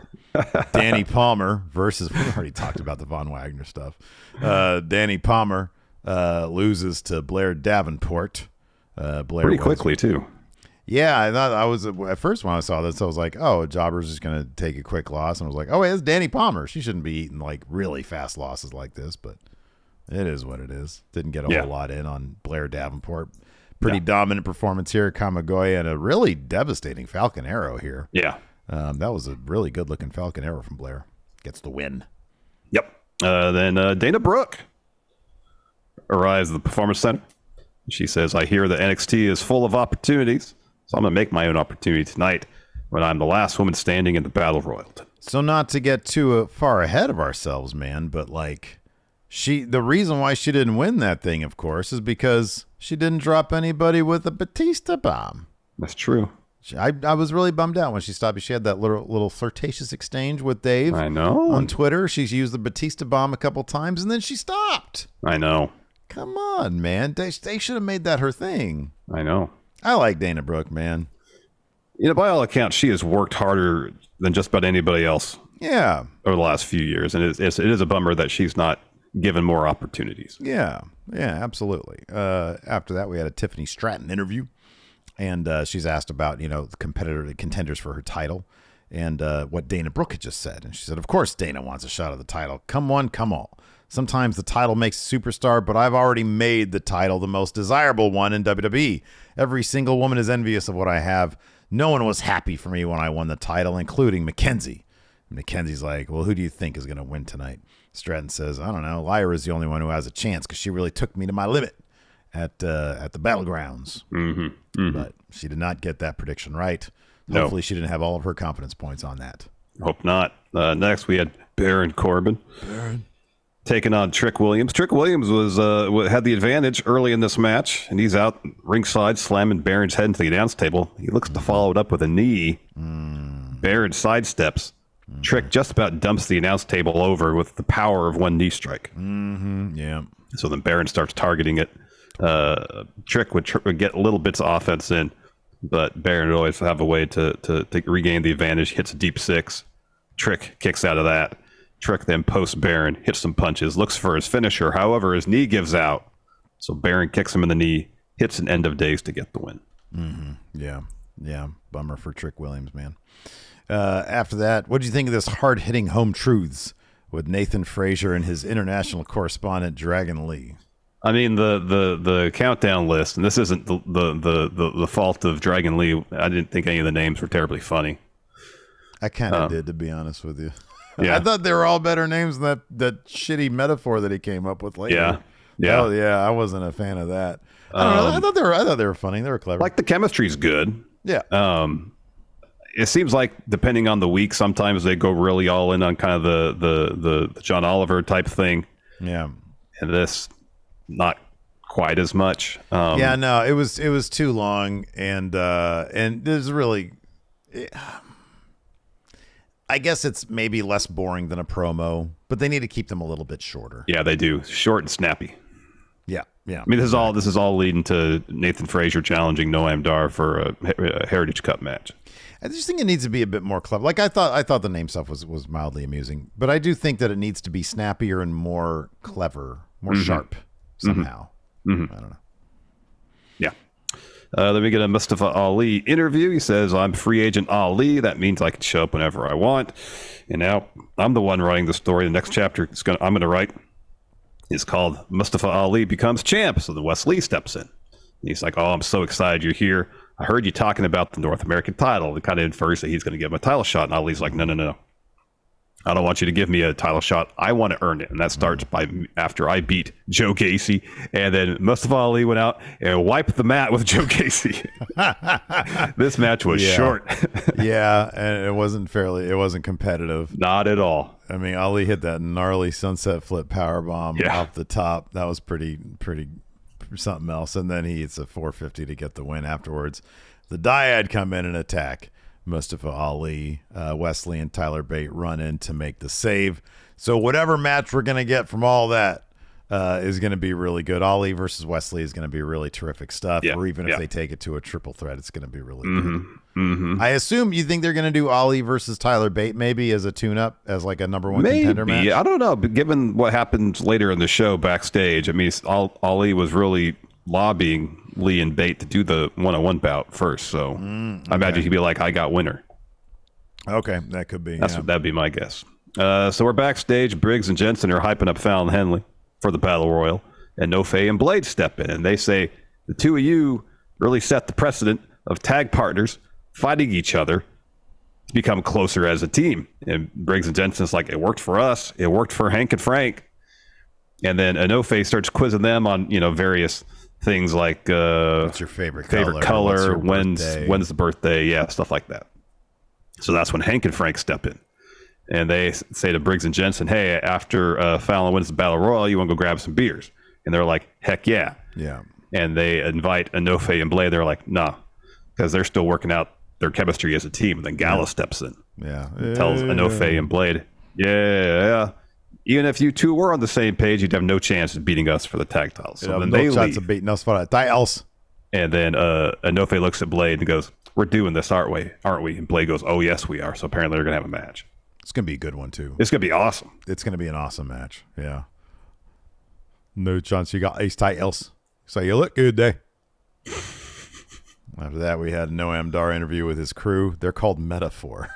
Danny Palmer versus... We already talked about the Von Wagner stuff. Danny Palmer loses to Blair Davenport. Pretty quickly, too. Yeah, I thought I was... At first when I saw this, I was like, oh, Jobber's just going to take a quick loss. And I was like, oh, wait, it's Danny Palmer. She shouldn't be eating like really fast losses like this, but it is what it is. Didn't get a whole lot in on Blair Davenport. Pretty dominant performance here. Kamigoye and a really devastating Falcon Arrow here. Yeah. That was a really good-looking Falcon Arrow from Blair. Gets the win. Yep. Then Dana Brooke arrives at the Performance Center. She says, "I hear that NXT is full of opportunities, so I'm going to make my own opportunity tonight when I'm the last woman standing in the Battle Royal." So not to get too far ahead of ourselves, man, but like the reason why she didn't win that thing, of course, is because she didn't drop anybody with a Batista bomb. That's true. I was really bummed out when she stopped. She had that little flirtatious exchange with Dave. I know. On Twitter. She's used the Batista bomb a couple times, and then she stopped. I know. Come on, man. They should have made that her thing. I know. I like Dana Brooke, man. By all accounts, she has worked harder than just about anybody else Yeah. over the last few years, and it is a bummer that she's not given more opportunities. Yeah, absolutely. After that, we had a Tiffany Stratton interview, and she's asked about, the contenders for her title and what Dana Brooke had just said. And she said, of course, Dana wants a shot at the title. Come one, come all. Sometimes the title makes a superstar, but I've already made the title the most desirable one in WWE. Every single woman is envious of what I have. No one was happy for me when I won the title, including Mackenzie. Mackenzie's like, well, who do you think is going to win tonight? Stratton says, I don't know. Lyra's the only one who has a chance because she really took me to my limit at the Battlegrounds. But she did not get that prediction right. Hopefully she didn't have all of her confidence points on that. Hope not. Next, we had Baron Corbin taking on Trick Williams. Trick Williams had the advantage early in this match, and he's out ringside slamming Baron's head into the announce table. He looks to follow it up with a knee. Baron sidesteps. Trick just about dumps the announce table over with the power of one knee strike. Yeah. So then Baron starts targeting it. Trick would get little bits of offense in, but Baron would always have a way to regain the advantage, hits a deep six. Trick kicks out of that. Trick then posts Baron, hits some punches, looks for his finisher. However, his knee gives out. So Baron kicks him in the knee, hits an end of days to get the win. Yeah. Bummer for Trick Williams, man. After that, what do you think of this hard-hitting home truths with Nathan Frazier and his international correspondent Dragon Lee? I mean, the countdown list, and this isn't the fault of Dragon Lee. I didn't think any of the names were terribly funny. I kind of did, to be honest with you. Yeah. I thought they were all better names than that shitty metaphor that he came up with later. Yeah. Oh, yeah, I wasn't a fan of that. I don't know. I thought they were funny. They were clever. Like the chemistry's good. Yeah. It seems like depending on the week, sometimes they go really all in on kind of the John Oliver type thing. Yeah. And this, not quite as much. Yeah, no, it was too long, and there's really, I guess it's maybe less boring than a promo, but they need to keep them a little bit shorter. Yeah, they do. Short and snappy. Yeah. I mean, this is all leading to Nathan Frazier challenging Noam Dar for a Heritage Cup match. I just think it needs to be a bit more clever. Like I thought the name stuff was mildly amusing, but I do think that it needs to be snappier and more clever, more sharp somehow. I don't know. Yeah. Then we get a Mustafa Ali interview. He says, I'm free agent Ali. That means I can show up whenever I want. And now I'm the one writing the story. The next chapter I'm going to write is called Mustafa Ali Becomes Champ. So then Wes Lee steps in. He's like, oh, I'm so excited you're here. I heard you talking about the North American title. It kind of infers that he's going to give him a title shot. And Ali's like, no. I don't want you to give me a title shot. I want to earn it. And that starts after I beat Joe Gacy. And then Mustafa Ali went out and wiped the mat with Joe Gacy. This match was short. Yeah, and it wasn't competitive. Not at all. I mean, Ali hit that gnarly sunset flip powerbomb off the top. That was pretty something else. And then he hits a 450 to get the win afterwards. The Dyad come in and attack Mustafa Ali. Wesley and Tyler Bate run in to make the save. So whatever match we're going to get from all that is going to be really good. Ali versus Wesley is going to be really terrific stuff. Or even if they take it to a triple threat, it's going to be really good. I assume you think they're going to do Ali versus Tyler Bate maybe as a tune-up, as like a number one contender match? I don't know. But given what happens later in the show backstage, I mean, Ali was really lobbying Lee and Bate to do the one-on-one bout first. So I imagine he'd be like, I got winner. Okay, that could be. That'd be my guess. So we're backstage. Briggs and Jensen are hyping up Fallon Henley for the Battle Royal. And No Faye and Blade step in. And they say, the two of you really set the precedent of tag partners fighting each other to become closer as a team. And Briggs and Jensen's like, it worked for us. It worked for Hank and Frank. And then Inoue starts quizzing them on, various things like what's your favorite color? When's the birthday? Yeah, stuff like that. So that's when Hank and Frank step in. And they say to Briggs and Jensen, hey, after Fallon wins the Battle Royal, you want to go grab some beers? And they're like, heck yeah. Yeah. And they invite Inoue and Blade. They're like, nah, because they're still working out their chemistry as a team. And then Gala steps in. Yeah. Tells Inoue and Blade, yeah. Even if you two were on the same page, you'd have no chance of beating us for the tag titles. So then they leave. Of beating us for the titles. And then Inoue looks at Blade and goes, we're doing this, aren't we? And Blade goes, oh, yes, we are. So apparently they're going to have a match. It's going to be a good one, too. It's going to be awesome. It's going to be an awesome match. Yeah. No chance you got ace titles. So you look good there. After that, we had a Noam Dar interview with his crew. They're called Metaphor.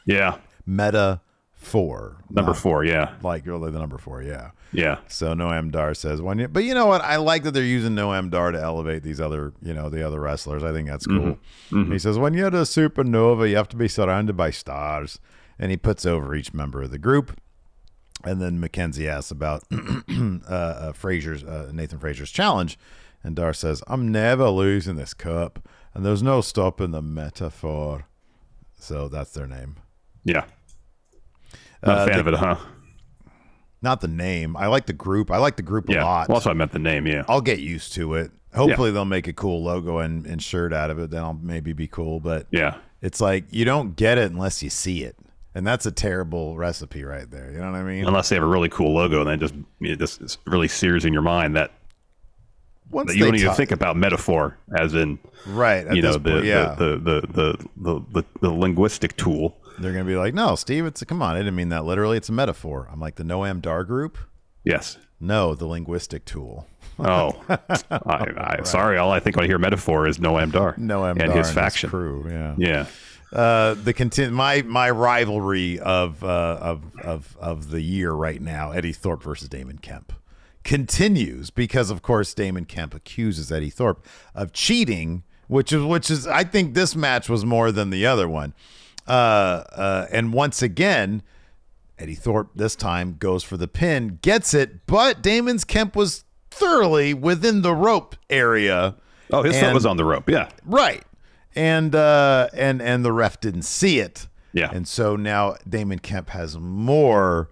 Yeah. Metaphor. Number 4, yeah. Like really the number 4, yeah. Yeah. So Noam Dar says but you know what? I like that they're using Noam Dar to elevate these other, the other wrestlers. I think that's cool. Mm-hmm. He says, when you're the supernova, you have to be surrounded by stars. And he puts over each member of the group. And then Mackenzie asks about Nathan Frazier's challenge. And Dar says, I'm never losing this cup. And there's no stopping the Metaphor. So that's their name. Yeah. Not a fan of it, huh? Not the name. I like the group. I like the group a lot. Well, also I meant the name, yeah. I'll get used to it. Hopefully they'll make a cool logo and shirt out of it. Then I'll maybe be cool. But it's like you don't get it unless you see it. And that's a terrible recipe right there. You know what I mean? Unless they have a really cool logo, and then just really sears in your mind that you don't even think about metaphor as in the linguistic tool. They're gonna be like, no, Steve, come on, I didn't mean that literally. It's a metaphor. I'm like, the Noam Dar group? Yes. No, the linguistic tool. Oh, sorry. All I think when I hear metaphor is Noam Dar. Noam and Dar his faction. His crew. Yeah. Yeah. My rivalry of the year right now, Eddie Thorpe versus Damon Kemp, continues because of course Damon Kemp accuses Eddie Thorpe of cheating, which is I think this match was more than the other one. And once again, Eddie Thorpe this time goes for the pin, gets it, but Damon Kemp was thoroughly within the rope area. Oh, his foot was on the rope. Yeah. Right. And the ref didn't see it. Yeah. And so now Damon Kemp has more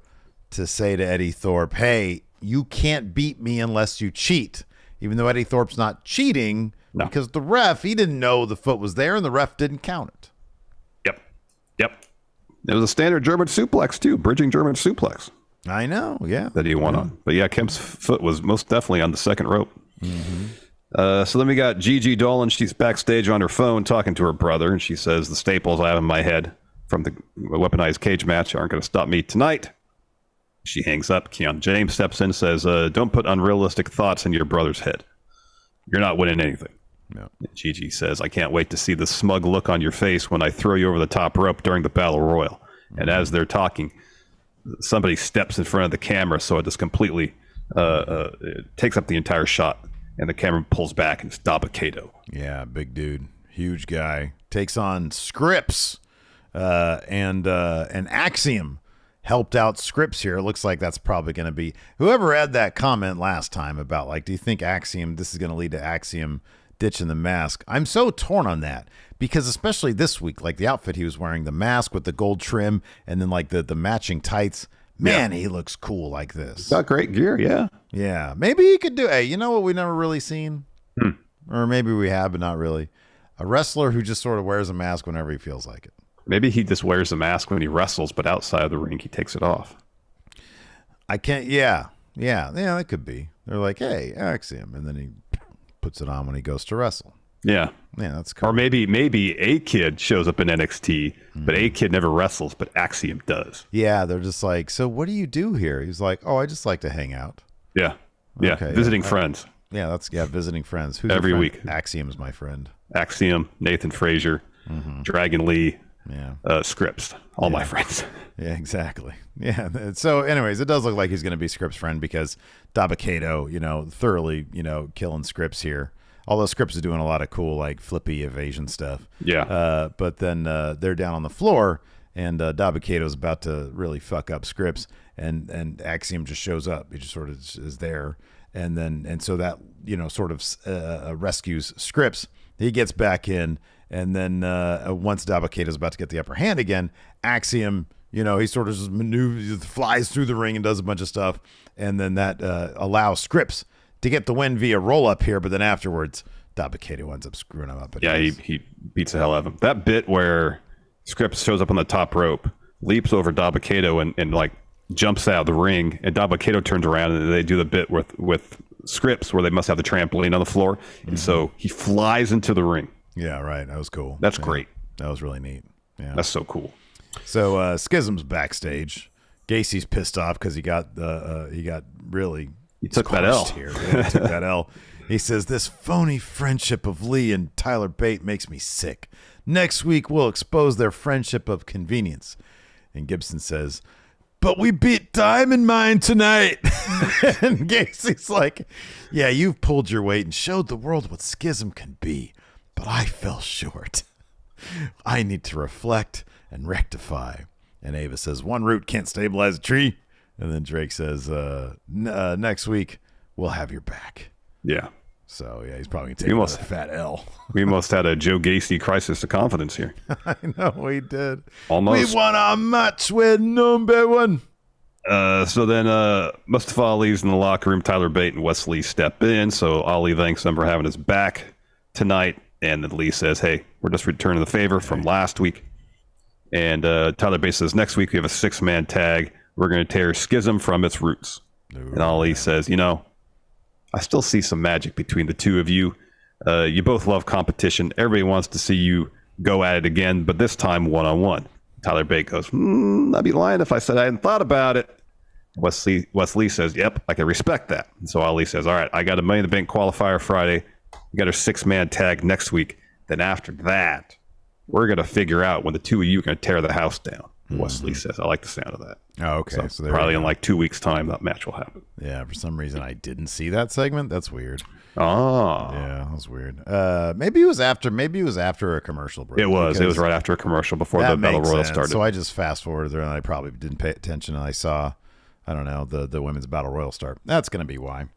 to say to Eddie Thorpe. Hey, you can't beat me unless you cheat. Even though Eddie Thorpe's not cheating because the ref, he didn't know the foot was there and the ref didn't count it. Yep. It was a standard German suplex too, bridging German suplex. I know. Yeah. That he won on. But yeah, Kemp's foot was most definitely on the second rope. Mm-hmm. So then we got Gigi Dolan. She's backstage on her phone talking to her brother, and she says the staples I have in my head from the weaponized cage match aren't going to stop me tonight. She hangs up. Keon James steps in and says, don't put unrealistic thoughts in your brother's head. You're not winning anything. No. Gigi says, I can't wait to see the smug look on your face when I throw you over the top rope during the Battle Royal. Mm-hmm. And as they're talking, somebody steps in front of the camera, so it just completely it takes up the entire shot. And the camera pulls back, and it's Dabba-Kato. Yeah, big dude. Huge guy. Takes on Scrypts. And Axiom helped out Scrypts here. It looks like that's probably going to be... Whoever had that comment last time about, like, do you think this is going to lead to Axiom ditching the mask? I'm so torn on that. Because especially this week, like the outfit he was wearing, the mask with the gold trim, and then, like, the matching tights... Man, he looks cool like this. Got great gear, yeah. Yeah. Maybe he could do... Hey, you know what we've never really seen? Or maybe we have, but not really. A wrestler who just sort of wears a mask whenever he feels like it. Maybe he just wears a mask when he wrestles, but outside of the ring, he takes it off. I can't... Yeah, that could be. They're like, hey, Axiom. And then he puts it on when he goes to wrestle. Yeah. Yeah, that's cool. Or maybe A Kid shows up in NXT, but A Kid never wrestles, but Axiom does. Yeah, they're just like, so what do you do here? He's like, oh, I just like to hang out. Yeah. Okay, visiting friends. Yeah, visiting friends. Who's every week? Axiom's my friend. Axiom, Nathan Frazier, Dragon Lee, Scrypts, all my friends. Yeah, exactly. Yeah. So, anyways, it does look like he's going to be Scrypts' friend because Dabba-Kato, thoroughly, killing Scrypts here. Although Scrypts is doing a lot of cool, like, flippy evasion stuff. Yeah. But then they're down on the floor, and Dabba-Kato's about to really fuck up Scrypts, and Axiom just shows up. He just sort of is there. And so that, sort of rescues Scrypts. He gets back in, and then once Dabba-Kato's about to get the upper hand again, Axiom, he sort of just maneuvers, flies through the ring and does a bunch of stuff, and then that allows Scrypts to get the win via roll-up here, but then afterwards, Dabba-Kato ends up screwing him up. Yeah, he beats the hell out of him. That bit where Scrypts shows up on the top rope, leaps over Dabba-Kato and like jumps out of the ring, and Dabba-Kato turns around and they do the bit with Scrypts where they must have the trampoline on the floor, and so he flies into the ring. Yeah, right. That was cool. That's great. That was really neat. Yeah, that's so cool. So Schism's backstage. Gacy's pissed off because he got really took that L. here. Yeah, he took that L. He says, this phony friendship of Lee and Tyler Bate makes me sick. Next week, we'll expose their friendship of convenience. And Gibson says, but we beat Diamond Mine tonight. And Gacy's like, yeah, you've pulled your weight and showed the world what Schism can be. But I fell short. I need to reflect and rectify. And Ava says, one root can't stabilize a tree. And then Drake says, next week, we'll have your back. Yeah. So, yeah, he's probably going to take a fat L. We almost had a Joe Gacy crisis of confidence here. I know we did. Almost. We won our match with number one. So then Mustafa Ali's in the locker room. Tyler Bate and Wesley step in. So Ali thanks him for having his back tonight. And then Lee says, hey, we're just returning the favor from last week. And Tyler Bate says, next week we have a 6-man tag. We're going to tear Schism from its roots. And Ali says, I still see some magic between the two of you. You both love competition. Everybody wants to see you go at it again, but this time one-on-one. Tyler Bate goes, I'd be lying if I said I hadn't thought about it. Wesley says, yep, I can respect that. And so Ali says, all right, I got a Money in the Bank qualifier Friday. We got our 6-man tag next week. Then after that, we're going to figure out when the two of you are going to tear the house down. Wesley says, I like the sound of that. Oh, okay. So probably in like 2 weeks' time, that match will happen. Yeah, for some reason I didn't see that segment. That's weird. Oh. Yeah, that was weird. Maybe it was after a commercial break. It was right after a commercial before the Battle Royal started. So I just fast forwarded there and I probably didn't pay attention and I saw, I don't know, the women's Battle Royal start. That's going to be why.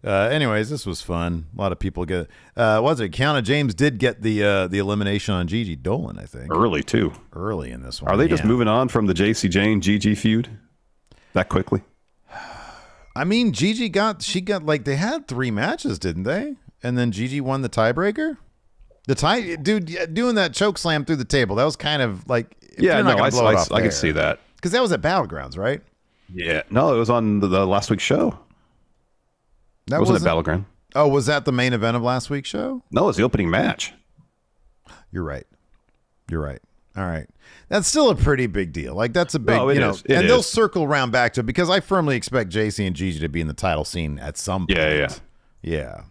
Anyways, this was fun. A lot of people get. Kiana James did get the elimination on Gigi Dolan, I think. Early too. Early in this one. Are they just moving on from the JC Jane Gigi feud that quickly? I mean, Gigi got like they had 3 matches, didn't they? And then Gigi won the tiebreaker. Dude, doing that choke slam through the table. That was kind of like I could see that because that was at Battlegrounds, right? Yeah, no, it was on the last week's show. That wasn't at Battleground. Oh, was that the main event of last week's show? No, it was the opening match. You're right. All right. That's still a pretty big deal. Like, that's a big, they'll circle around back to it because I firmly expect JC and Gigi to be in the title scene at some point. Yeah.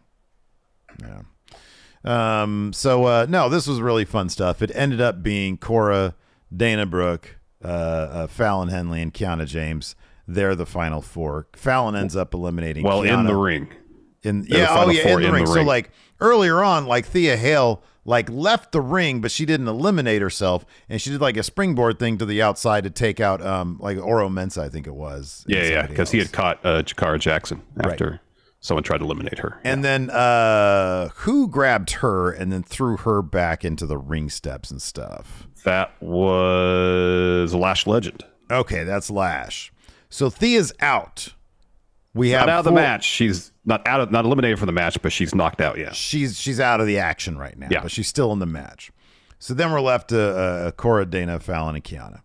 No, this was really fun stuff. It ended up being Cora, Dana Brooke, Fallon Henley, and Kiana James. They're the final 4. Fallon ends up eliminating Kiana. In the ring. In the ring. So, like, earlier on, like, Thea Hale, like, left the ring, but she didn't eliminate herself, and she did, like, a springboard thing to the outside to take out, like, Oro Mensah, I think it was. Yeah, because he had caught Jakara Jackson after someone tried to eliminate her. And then who grabbed her and then threw her back into the ring steps and stuff? That was Lash Legend. Okay, that's Lash. So Thea's out. We have not out of the match. She's not eliminated from the match, but she's knocked out. Yeah, she's out of the action right now. Yeah. But she's still in the match. So then we're left to Cora, Dana, Fallon, and Kiana.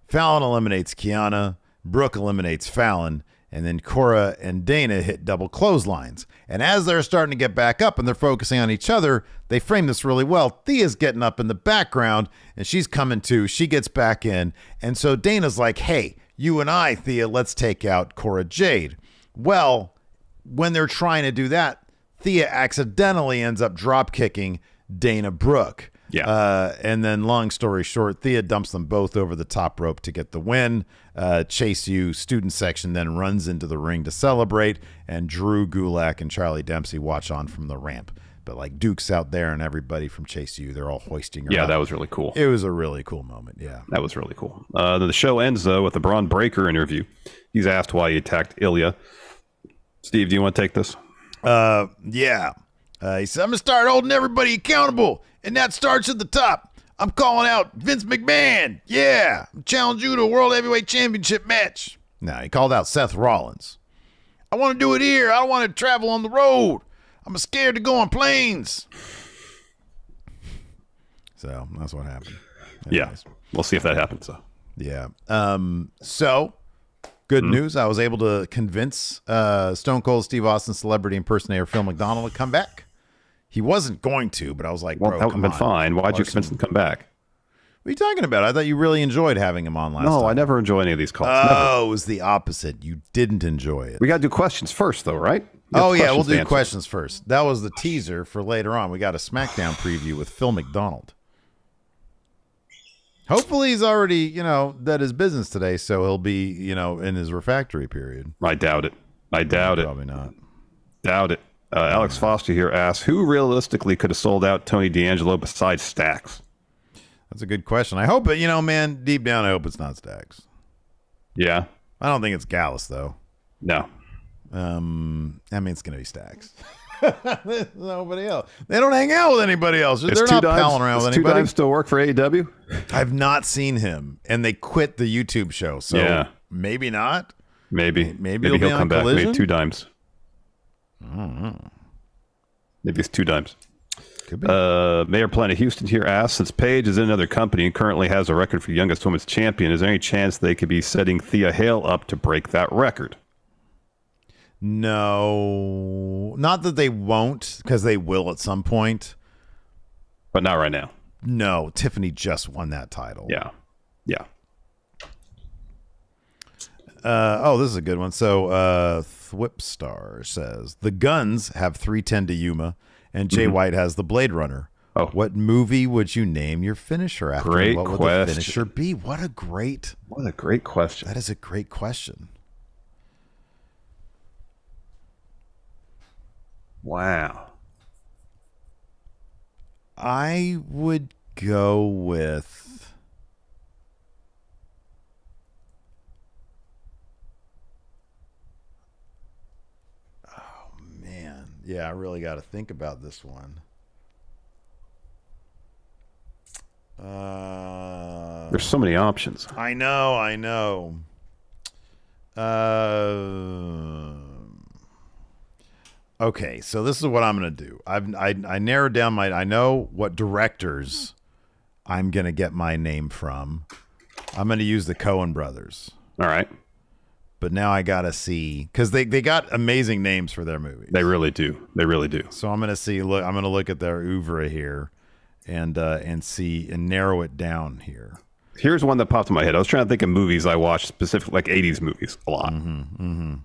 Fallon eliminates Kiana. Brooke eliminates Fallon, and then Cora and Dana hit double clotheslines. And as they're starting to get back up and they're focusing on each other, they frame this really well. Thea's getting up in the background, and she's coming too. She gets back in, and so Dana's like, "Hey, you and I, Thea, let's take out Cora Jade." Well, when they're trying to do that, Thea accidentally ends up drop kicking Dana Brooke. Yeah. And then, long story short, Thea dumps them both over the top rope to get the win. Chase U student section then runs into the ring to celebrate, and Drew Gulak and Charlie Dempsey watch on from the ramp. But like Duke's out there and everybody from Chase U, they're all hoisting her up. That was really cool. It was a really cool moment. Yeah, that was really cool. The show ends though with a Braun Breaker interview. He's asked why he attacked Ilya. Steve, do you want to take this? Yeah. He said, "I'm gonna start holding everybody accountable, and that starts at the top. I'm calling out Vince McMahon. Yeah, I'm challenging you to a World Heavyweight Championship match." Now he called out Seth Rollins. "I want to do it here. I don't want to travel on the road. I'm scared to go on planes." So that's what happened. Anyways. Yeah, we'll see if that happens though. Yeah. So good news. I was able to convince Stone Cold Steve Austin celebrity impersonator Phil McDonald to come back. He wasn't going to, but I was like, bro, that would have been fine. Why'd you convince him to come back? What are you talking about? I thought you really enjoyed having him on last time. No, I never enjoy any of these calls. Oh, it was the opposite. You didn't enjoy it. We got to do questions first, though, right? Oh, yeah, we'll do questions first. That was the teaser for later on. We got a Smackdown preview with Phil McDonald. Hopefully he's already, done his business today, so he'll be, in his refractory period. I doubt it. Probably not. Doubt it. Alex Foster here asks, who realistically could have sold out Tony D'Angelo besides Stax? That's a good question. I hope it, man, deep down, I hope it's not Stax. Yeah. I don't think it's Gallus, though. No. It's going to be Stax. There's nobody else. They don't hang out with anybody else. They're not palling around with anybody. 2Dimes still work for AEW? I've not seen him, and they quit the YouTube show, so maybe not. Maybe he'll come back. Collision? Maybe 2Dimes. I don't know. Maybe it's 2Dimes. Could be. Mayor Planet Houston here asks, since Paige is in another company and currently has a record for youngest women's champion, is there any chance they could be setting Thea Hale up to break that record? No, not that they won't, because they will at some point. But not right now. No, Tiffany just won that title. Yeah. This is a good one. So Thwipstar says, the Guns have 310 to Yuma, and Jay White has the Blade Runner. Oh. What movie would you name your finisher after? Great what would question. the finisher be? What a great question. That is a great question. Wow. I would go with I really got to think about this one. There's so many options. I know. Okay, so this is what I'm going to do. I narrowed down I know what directors I'm going to get my name from. I'm going to use the Coen brothers. All right. But now I got to see, because they got amazing names for their movies. They really do. So I'm going to see, I'm going to look at their oeuvre here and see and narrow it down here. Here's one that popped in my head. I was trying to think of movies I watched, specifically like 80s movies a lot. And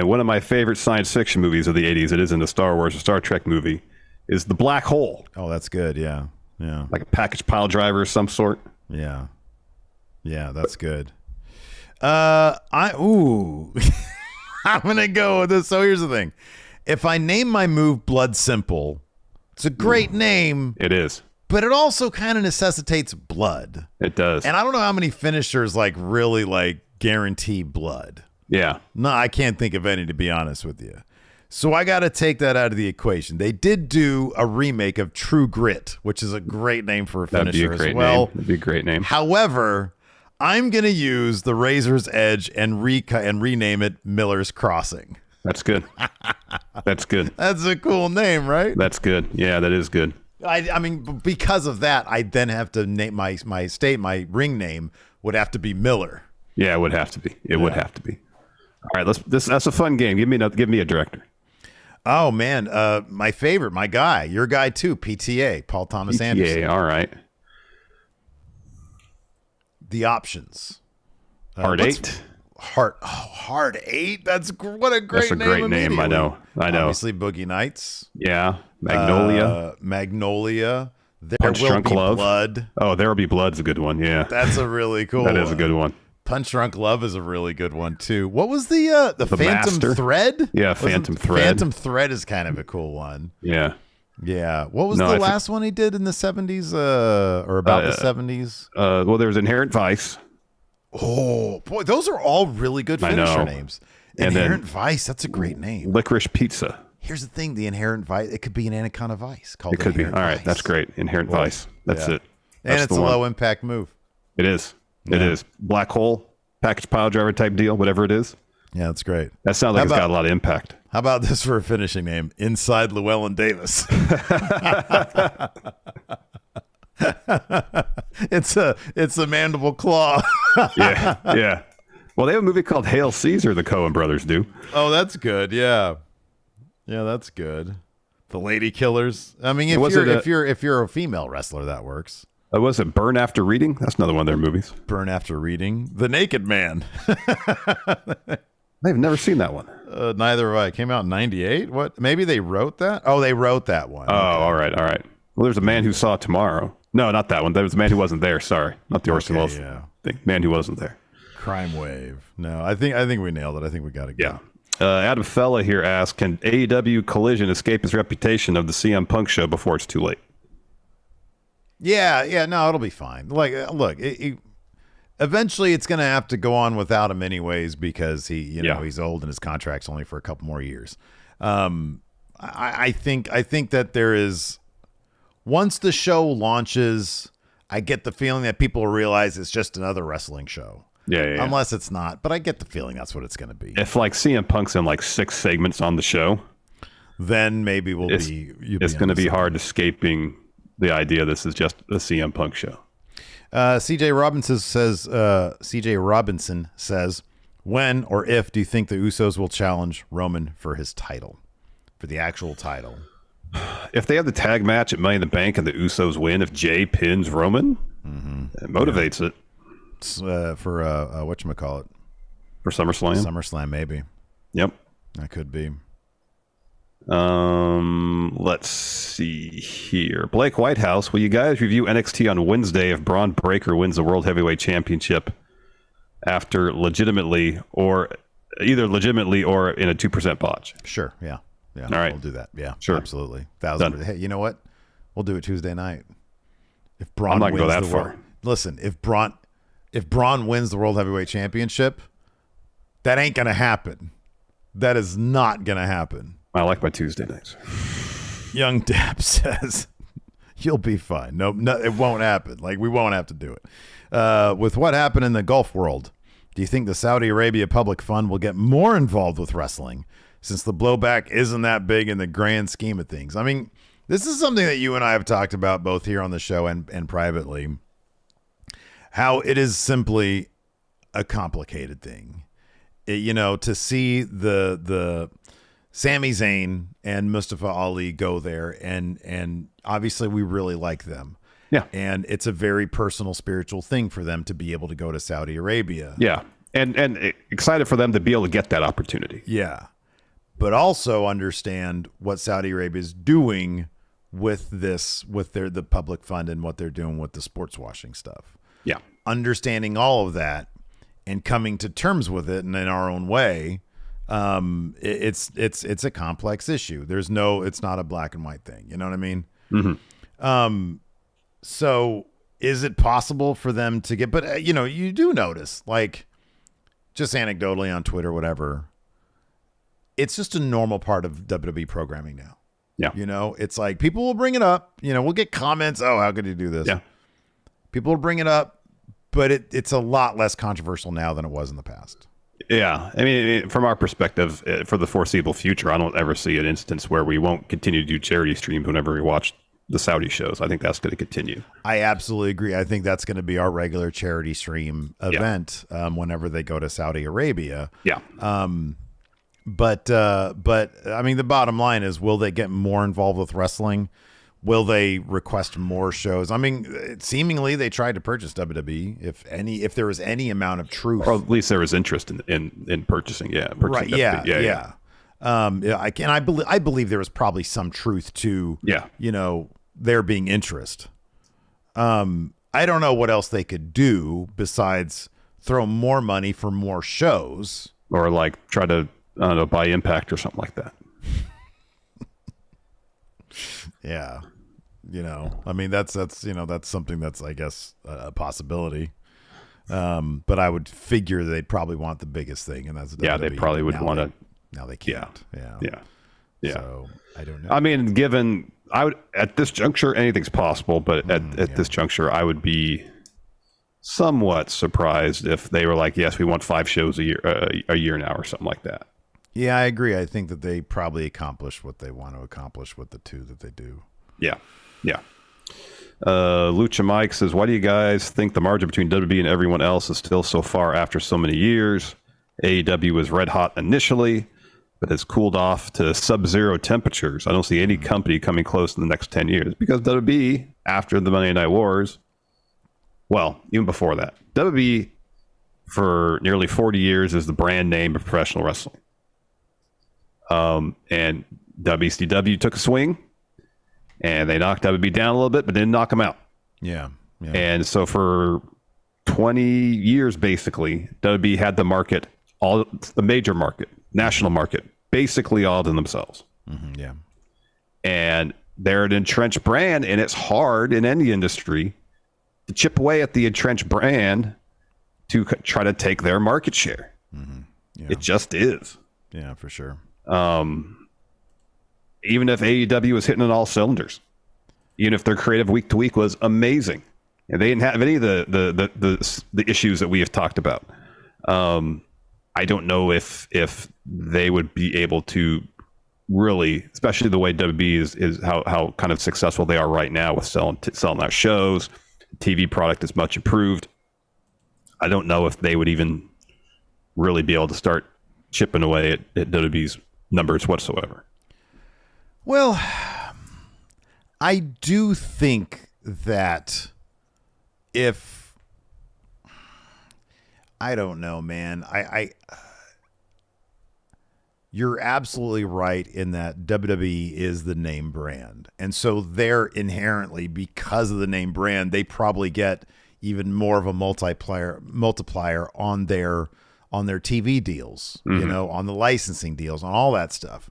one of my favorite science fiction movies of the 80s, it is in the Star Wars or Star Trek movie, is The Black Hole. Oh, that's good. Yeah. Like a package pile driver of some sort. Yeah, that's good. I'm gonna go with this. So here's the thing: if I name my move Blood Simple, it's a great name. It is, but it also kind of necessitates blood. It does, and I don't know how many finishers really guarantee blood. Yeah, no, I can't think of any, to be honest with you. So I got to take that out of the equation. They did do a remake of True Grit, which is a great name for a finisher as well. That'd be a great name. However, I'm going to use the Razor's Edge and rename it Miller's Crossing. That's good. That's good. That's a cool name, right? That's good. Yeah, that is good. I mean, because of that, I then have to name my ring name would have to be Miller. Yeah, it would have to be. It would have to be. All right, that's a fun game. Give me a director. Oh man, my favorite, my guy, your guy too, PTA, Paul Thomas Anderson. Yeah, all right. The options. Hard 8. Hard 8. That's what a great name. That's a great name. I know. Obviously, Boogie Nights. Yeah, Magnolia. Magnolia. There Punch will Drunk be Love. blood. Oh, There Will Be Blood's a good one. Yeah, that's a really cool. That is a good one. Punch Drunk Love is a really good one too. What was the Phantom Master? Thread? Yeah, Phantom Thread. Phantom Thread is kind of a cool one. Yeah. What was the last one he did in the 70s or about the 70s? Well, there was Inherent Vice. Oh, boy, those are all really good finisher names. Inherent Vice, that's a great name. Licorice Pizza. Here's the thing, the Inherent Vice, it could be an Anaconda Vice called It could be. All Inherent right, Vice. that's great. Inherent Vice. That's it. And it's a low impact move. It is. It is. Black hole, package pile driver type deal, whatever it is. Yeah, that's great. That sounds like it's got a lot of impact. How about this for a finishing name? Inside Llewellyn Davis. It's a mandible claw. Yeah. Well, they have a movie called Hail Caesar, the Coen brothers do. Oh, that's good. Yeah, that's good. The Lady Killers. I mean, if you're a female wrestler, that works. Was it Burn After Reading? That's another one of their movies. Burn After Reading. The Naked Man. I've never seen that one. Neither have I. It came out in 98? What? Maybe they wrote that? Oh, they wrote that one. Oh, Okay. all right. Well, there's a Man Who Saw Tomorrow. No, not that one. There was a Man Who Wasn't There. Sorry. Not the Orson Welles thing. Man Who Wasn't There. Crime Wave. No, I think we nailed it. I think we got it. Yeah. Adam Fella here asks, can AEW Collision escape its reputation of the CM Punk show before it's too late? Yeah, no, it'll be fine. Like, look, eventually it's going to have to go on without him anyways because he's old and his contract's only for a couple more years. I think that there is, once the show launches, I get the feeling that people will realize it's just another wrestling show. Yeah. Unless it's not, but I get the feeling that's what it's going to be. If like CM Punk's in like 6 segments on the show, then maybe it's going to be hard escaping the idea this is just a CM Punk show. CJ Robinson says, when or if do you think the Usos will challenge Roman for his title, for the actual title? If they have the tag match at Money in the Bank and the Usos win, if Jay pins Roman, it motivates it. For whatchamacallit? For SummerSlam? SummerSlam, maybe. Yep. That could be. Let's see here. Blake Whitehouse, will you guys review NXT on Wednesday if Braun Breaker wins the World Heavyweight Championship after either legitimately or in a 2% botch? Sure, yeah. All right. We'll do that. Yeah, sure. Absolutely. 1,000%. Hey, you know what? We'll do it Tuesday night. If Braun I'm not going to wins go that the far. world, listen, if Braun wins the World Heavyweight Championship, that ain't going to happen. That is not going to happen. I like my Tuesday nights. Young Dap says, you'll be fine. No, it won't happen. Like, we won't have to do it. With what happened in the Gulf world, do you think the Saudi Arabia Public Fund will get more involved with wrestling since the blowback isn't that big in the grand scheme of things? I mean, this is something that you and I have talked about both here on the show and privately, how it is simply a complicated thing. To see the Sami Zayn and Mustafa Ali go there, and obviously we really like them. Yeah. And it's a very personal, spiritual thing for them to be able to go to Saudi Arabia. Yeah. And excited for them to be able to get that opportunity. Yeah. But also understand what Saudi Arabia is doing with the public fund and what they're doing with the sports washing stuff. Yeah. Understanding all of that and coming to terms with it and in our own way. It's a complex issue. It's not a black and white thing. You know what I mean? Mm-hmm. So is it possible for them to get, but you do notice, like, just anecdotally on Twitter, whatever, it's just a normal part of WWE programming now. Yeah. It's like people will bring it up, we'll get comments. Oh, how could you do this? Yeah. People will bring it up, but it's a lot less controversial now than it was in the past. Yeah. I mean, from our perspective, for the foreseeable future, I don't ever see an instance where we won't continue to do charity streams whenever we watch the Saudi shows. I think that's going to continue. I absolutely agree. I think that's going to be our regular charity stream event whenever they go to Saudi Arabia. Yeah. But I mean, the bottom line is, will they get more involved with wrestling? Will they request more shows? I mean, seemingly they tried to purchase WWE. If there was any amount of truth, or at least there was interest in purchasing. Yeah. Right. WWE. Yeah. I believe there was probably some truth to, there being interest. I don't know what else they could do besides throw more money for more shows, or like try to, I don't know, buy Impact or something like that. Yeah. I mean, that's something that's, I guess, a possibility. But I would figure they'd probably want the biggest thing, and that's WWE. Yeah, they probably would want to. Now they can't. Yeah. So I don't know. I mean, at this juncture, anything's possible, but at this juncture, I would be somewhat surprised if they were like, yes, we want 5 shows a year now or something like that. Yeah, I agree. I think that they probably accomplish what they want to accomplish with the 2 that they do. Yeah. Lucha Mike says, why do you guys think the margin between WWE and everyone else is still so far after so many years? AEW was red hot initially, but has cooled off to sub-zero temperatures. I don't see any company coming close in the next 10 years because WWE, after the Monday Night Wars, well, even before that, WWE for nearly 40 years is the brand name of professional wrestling. And WCW took a swing and they knocked WB down a little bit, but didn't knock them out. Yeah. And so for 20 years, basically, WB had the market, all the major market, national market, basically all to themselves. Mm-hmm, yeah. And they're an entrenched brand, and it's hard in any industry to chip away at the entrenched brand to try to take their market share. Mm-hmm. Yeah. It just is. Yeah, for sure. Even if AEW was hitting on all cylinders, even if their creative week to week was amazing, and they didn't have any of the issues that we have talked about, I don't know if they would be able to really, especially the way WB is how kind of successful they are right now with selling out shows. TV product is much improved. I don't know if they would even really be able to start chipping away at WB's numbers whatsoever. Well, I do think that I don't know, man. You're absolutely right in that WWE is the name brand. And so they're inherently, because of the name brand, they probably get even more of a multiplier on their TV deals, mm-hmm. On the licensing deals, on all that stuff.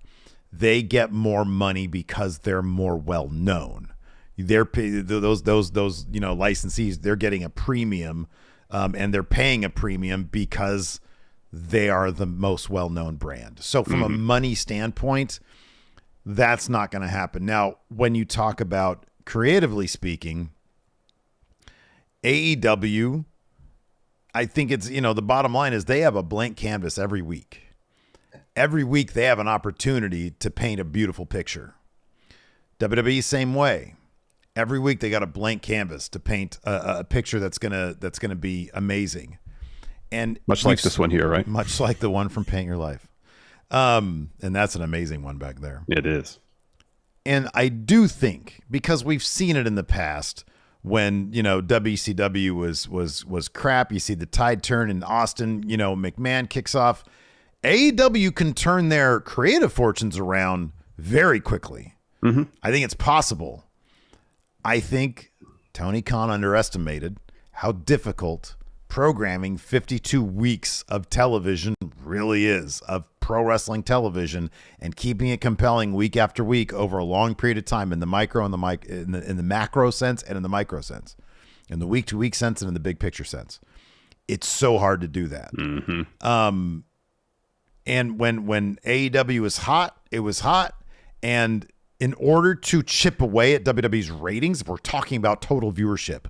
They get more money because they're more well known. They're those licensees, they're getting a premium, and they're paying a premium because they are the most well-known brand. So from a money standpoint, that's not going to happen. Now, when you talk about creatively speaking, AEW, I think it's, the bottom line is they have a blank canvas every week. Every week they have an opportunity to paint a beautiful picture. WWE, same way. Every week they got a blank canvas to paint a picture that's gonna be amazing. And much like this one here, right? Much like the one from Paint Your Life. And that's an amazing one back there. It is. And I do think, because we've seen it in the past, when WCW was crap, you see the tide turn in Austin, McMahon kicks off. AEW can turn their creative fortunes around very quickly. Mm-hmm. I think it's possible. I think Tony Khan underestimated how difficult programming 52 weeks of television really is, of pro wrestling television, and keeping it compelling week after week over a long period of time in the micro and in the macro sense and in the micro sense, in the week to week sense and in the big picture sense. It's so hard to do that. Mm-hmm. And when AEW was hot, it was hot. And in order to chip away at WWE's ratings, if we're talking about total viewership,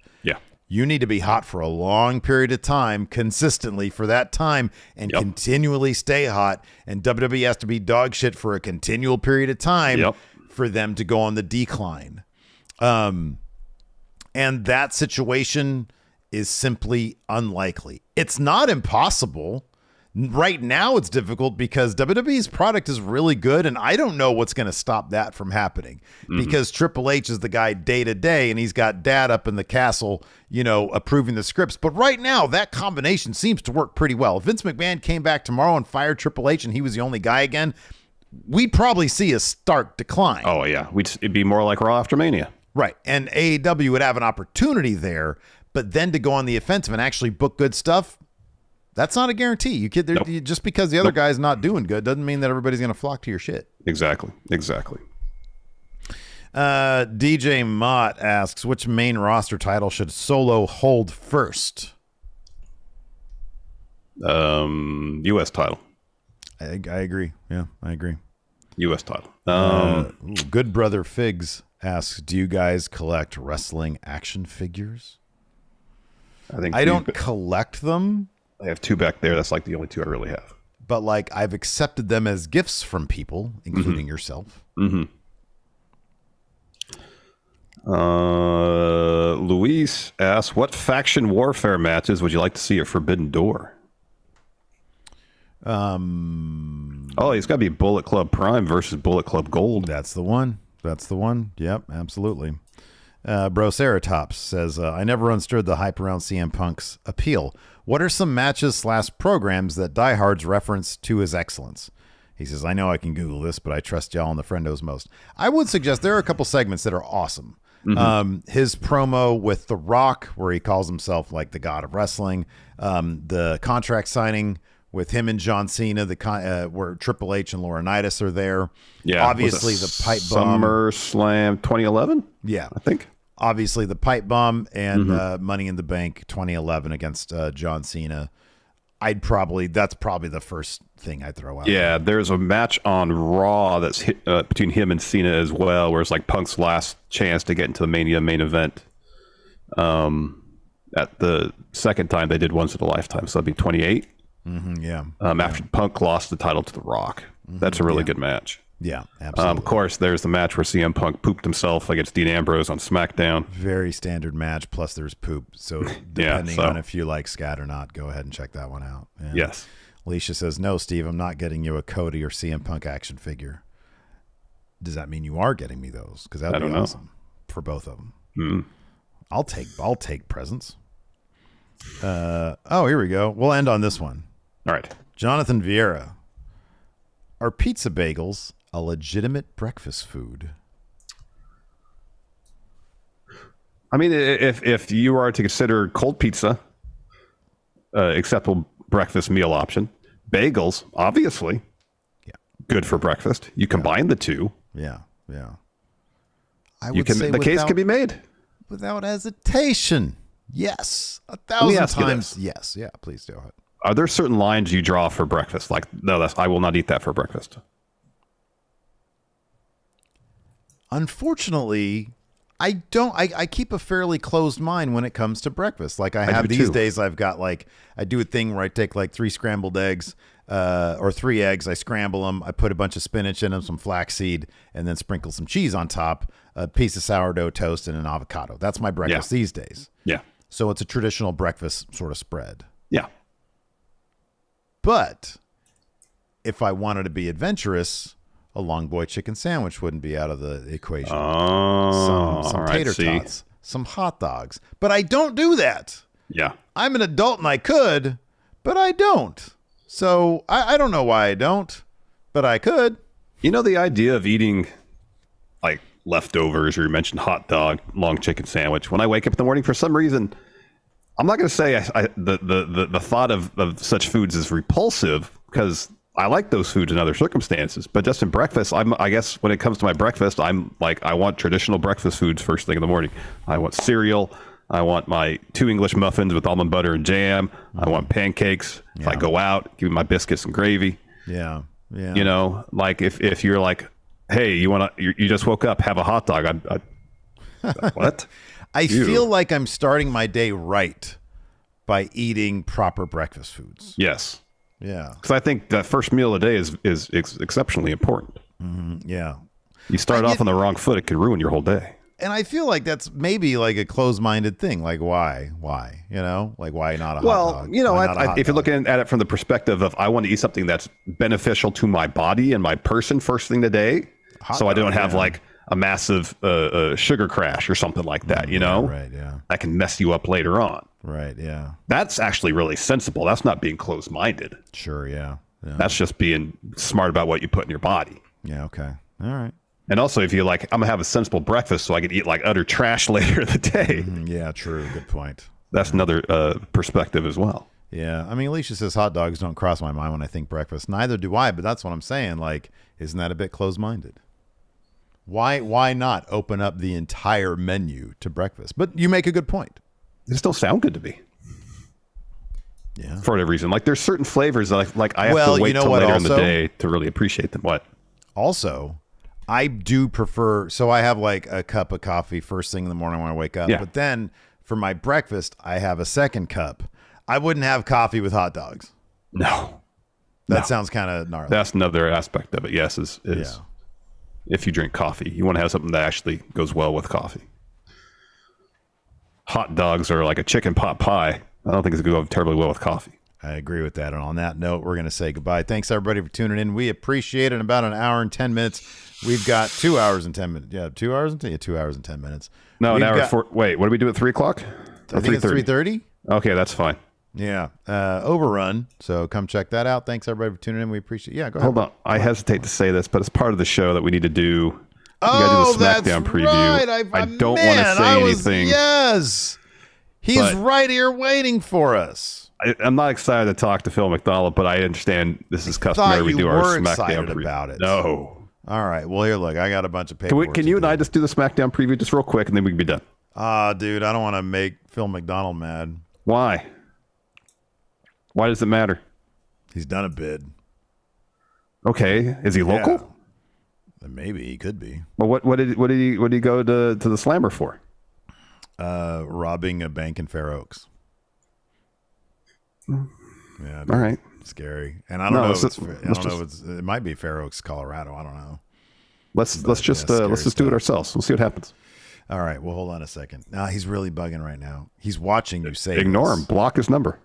you need to be hot for a long period of time, consistently for that time, and continually stay hot. And WWE has to be dog shit for a continual period of time for them to go on the decline. And that situation is simply unlikely. It's not impossible. Right now it's difficult because WWE's product is really good, and I don't know what's going to stop that from happening, because Triple H is the guy day to day, and he's got Dad up in the castle, approving the scripts. But right now that combination seems to work pretty well. If Vince McMahon came back tomorrow and fired Triple H and he was the only guy again, we'd probably see a stark decline. Oh yeah, it'd be more like Raw after Mania. Right, and AEW would have an opportunity there, but then to go on the offensive and actually book good stuff, that's not a guarantee. Just because the other guy's not doing good doesn't mean that everybody's going to flock to your shit. Exactly. DJ Mott asks, which main roster title should Solo hold first? U.S. title. I agree. Yeah, I agree. U.S. title. Good Brother Figs asks, do you guys collect wrestling action figures? I don't collect them. I have two back there. That's like the only two I really have. But I've accepted them as gifts from people, including yourself. Mm-hmm. Luis asks, what faction warfare matches would you like to see at Forbidden Door? He's got to be Bullet Club Prime versus Bullet Club Gold. That's the one. Yep, absolutely. Broceratops says, I never understood the hype around CM Punk's appeal. What are some matches / programs that diehards reference to his excellence? He says, I know I can Google this, but I trust y'all and the friendos most. I would suggest there are a couple segments that are awesome. His promo with The Rock, where he calls himself like the god of wrestling. The contract signing with him and John Cena, where Triple H and Laurinaitis are there. Yeah, obviously the pipe bomb. SummerSlam 2011. Yeah, I think. Obviously the pipe bomb and Money in the Bank 2011 against John Cena. That's probably the first thing I'd throw out. Yeah, there's a match on Raw that's between him and Cena as well, where it's like Punk's last chance to get into the Mania main event. At the second time they did Once in a Lifetime, so that'd be 28. After Punk lost the title to The Rock. That's a really good match. Yeah, absolutely. Of course, there's the match where CM Punk pooped himself against Dean Ambrose on SmackDown. Very standard match, plus there's poop. So depending on if you like scat or not, go ahead and check that one out. Yeah. Yes. Alicia says, no, Steve, I'm not getting you a Cody or CM Punk action figure. Does that mean you are getting me those? Because that would be awesome for both of them. I'll take presents. Here we go. We'll end on this one. All right. Jonathan Vieira. Are pizza bagels a legitimate breakfast food? I mean, if you are to consider cold pizza acceptable breakfast meal option, bagels, obviously, good for breakfast. You combine the two. Yeah. The case can be made. Without hesitation. Yes. 1,000 times. Yes. Yeah, please do it. Are there certain lines you draw for breakfast? Like, no, I will not eat that for breakfast. Unfortunately, I don't. I keep a fairly closed mind when it comes to breakfast. Like I have these days, I've got I do a thing where I take 3 scrambled eggs or 3 eggs. I scramble them. I put a bunch of spinach in them, some flaxseed, and then sprinkle some cheese on top, a piece of sourdough toast, and an avocado. That's my breakfast these days. Yeah. So it's a traditional breakfast sort of spread. Yeah. But if I wanted to be adventurous, a long boy chicken sandwich wouldn't be out of the equation. Some tater tots, some hot dogs. But I don't do that. Yeah. I'm an adult and I could, but I don't. So I don't know why I don't, but I could. You know, the idea of eating like leftovers, or you mentioned hot dog, long chicken sandwich. When I wake up in the morning, for some reason, I'm not going to say the thought of such foods is repulsive, because I like those foods in other circumstances. But just in breakfast, I guess when it comes to my breakfast, I'm like, I want traditional breakfast foods first thing in the morning. I want cereal. I want my 2 English muffins with almond butter and jam. I want pancakes. If I go out, give me my biscuits and gravy. Yeah. You know, like if you're like, hey, you just woke up, have a hot dog. What? I feel like I'm starting my day right by eating proper breakfast foods. Yes. Yeah. Because I think that first meal of the day is exceptionally important. Yeah. You start off on the wrong foot, it could ruin your whole day. And I feel like that's maybe like a closed-minded thing. Like, why? You know, like, why not a hot dog? Well, you know, if you're looking at it from the perspective of I want to eat something that's beneficial to my body and my person first thing today, so I don't have like a massive sugar crash or something like that, you know? Right, yeah. That can mess you up later on. Right, yeah. That's actually really sensible. That's not being closed-minded. Sure, yeah. That's just being smart about what you put in your body. Yeah, okay. All right. And also, if you're like, I'm going to have a sensible breakfast so I can eat like utter trash later in the day. Yeah, true. Good point. That's another perspective as well. Yeah. I mean, Alicia says hot dogs don't cross my mind when I think breakfast. Neither do I, but that's what I'm saying. Like, isn't that a bit closed-minded? Why not open up the entire menu to breakfast? But you make a good point. They still sound good to me. Yeah. For whatever reason. Like, there's certain flavors that I have to wait till later in the day to really appreciate them. What? Also, I do prefer, so I have like a cup of coffee first thing in the morning when I wake up. Yeah. But then for my breakfast, I have a second cup. I wouldn't have coffee with hot dogs. No. That sounds kind of gnarly. That's another aspect of it. Yes, is if you drink coffee, you want to have something that actually goes well with coffee. Hot dogs are like a chicken pot pie. I don't think it's going to go terribly well with coffee. I agree with that. And on that note, we're going to say goodbye. Thanks, everybody, for tuning in. We appreciate it. In about an hour and 10 minutes, we've got 2 hours and 10 minutes. Yeah, 2 hours and 2 hours and 10 minutes. No, an hour and 4. Wait, what do we do at 3 o'clock? I think it's 3:30. Okay, that's fine. Yeah, overrun. So come check that out. Thanks, everybody, for tuning in. We appreciate it. Yeah, go ahead. Hold on. I hesitate to say this, but it's part of the show that we need to do. We got to do the Smackdown preview. Right. I don't want to say anything. Yes. He's right here waiting for us. I'm not excited to talk to Phil McDonald, but I understand this is customary. We do our Smackdown preview. About it. No. All right. Well, here, look. I got a bunch of paperwork. Can you and I just do the Smackdown preview just real quick, and then we can be done? Dude, I don't want to make Phil McDonald mad. Why? Why does it matter? He's done a bid. Okay. Is he local? Yeah. Maybe he could be. Well, what did he go to the Slammer for? Robbing a bank in Fair Oaks. Yeah. All right. Scary. And I don't know. It might be Fair Oaks, Colorado. I don't know. Let's just do it ourselves. We'll see what happens. All right. Well, hold on a second. Nah, he's really bugging right now. He's watching you say. Ignore him. Block his number.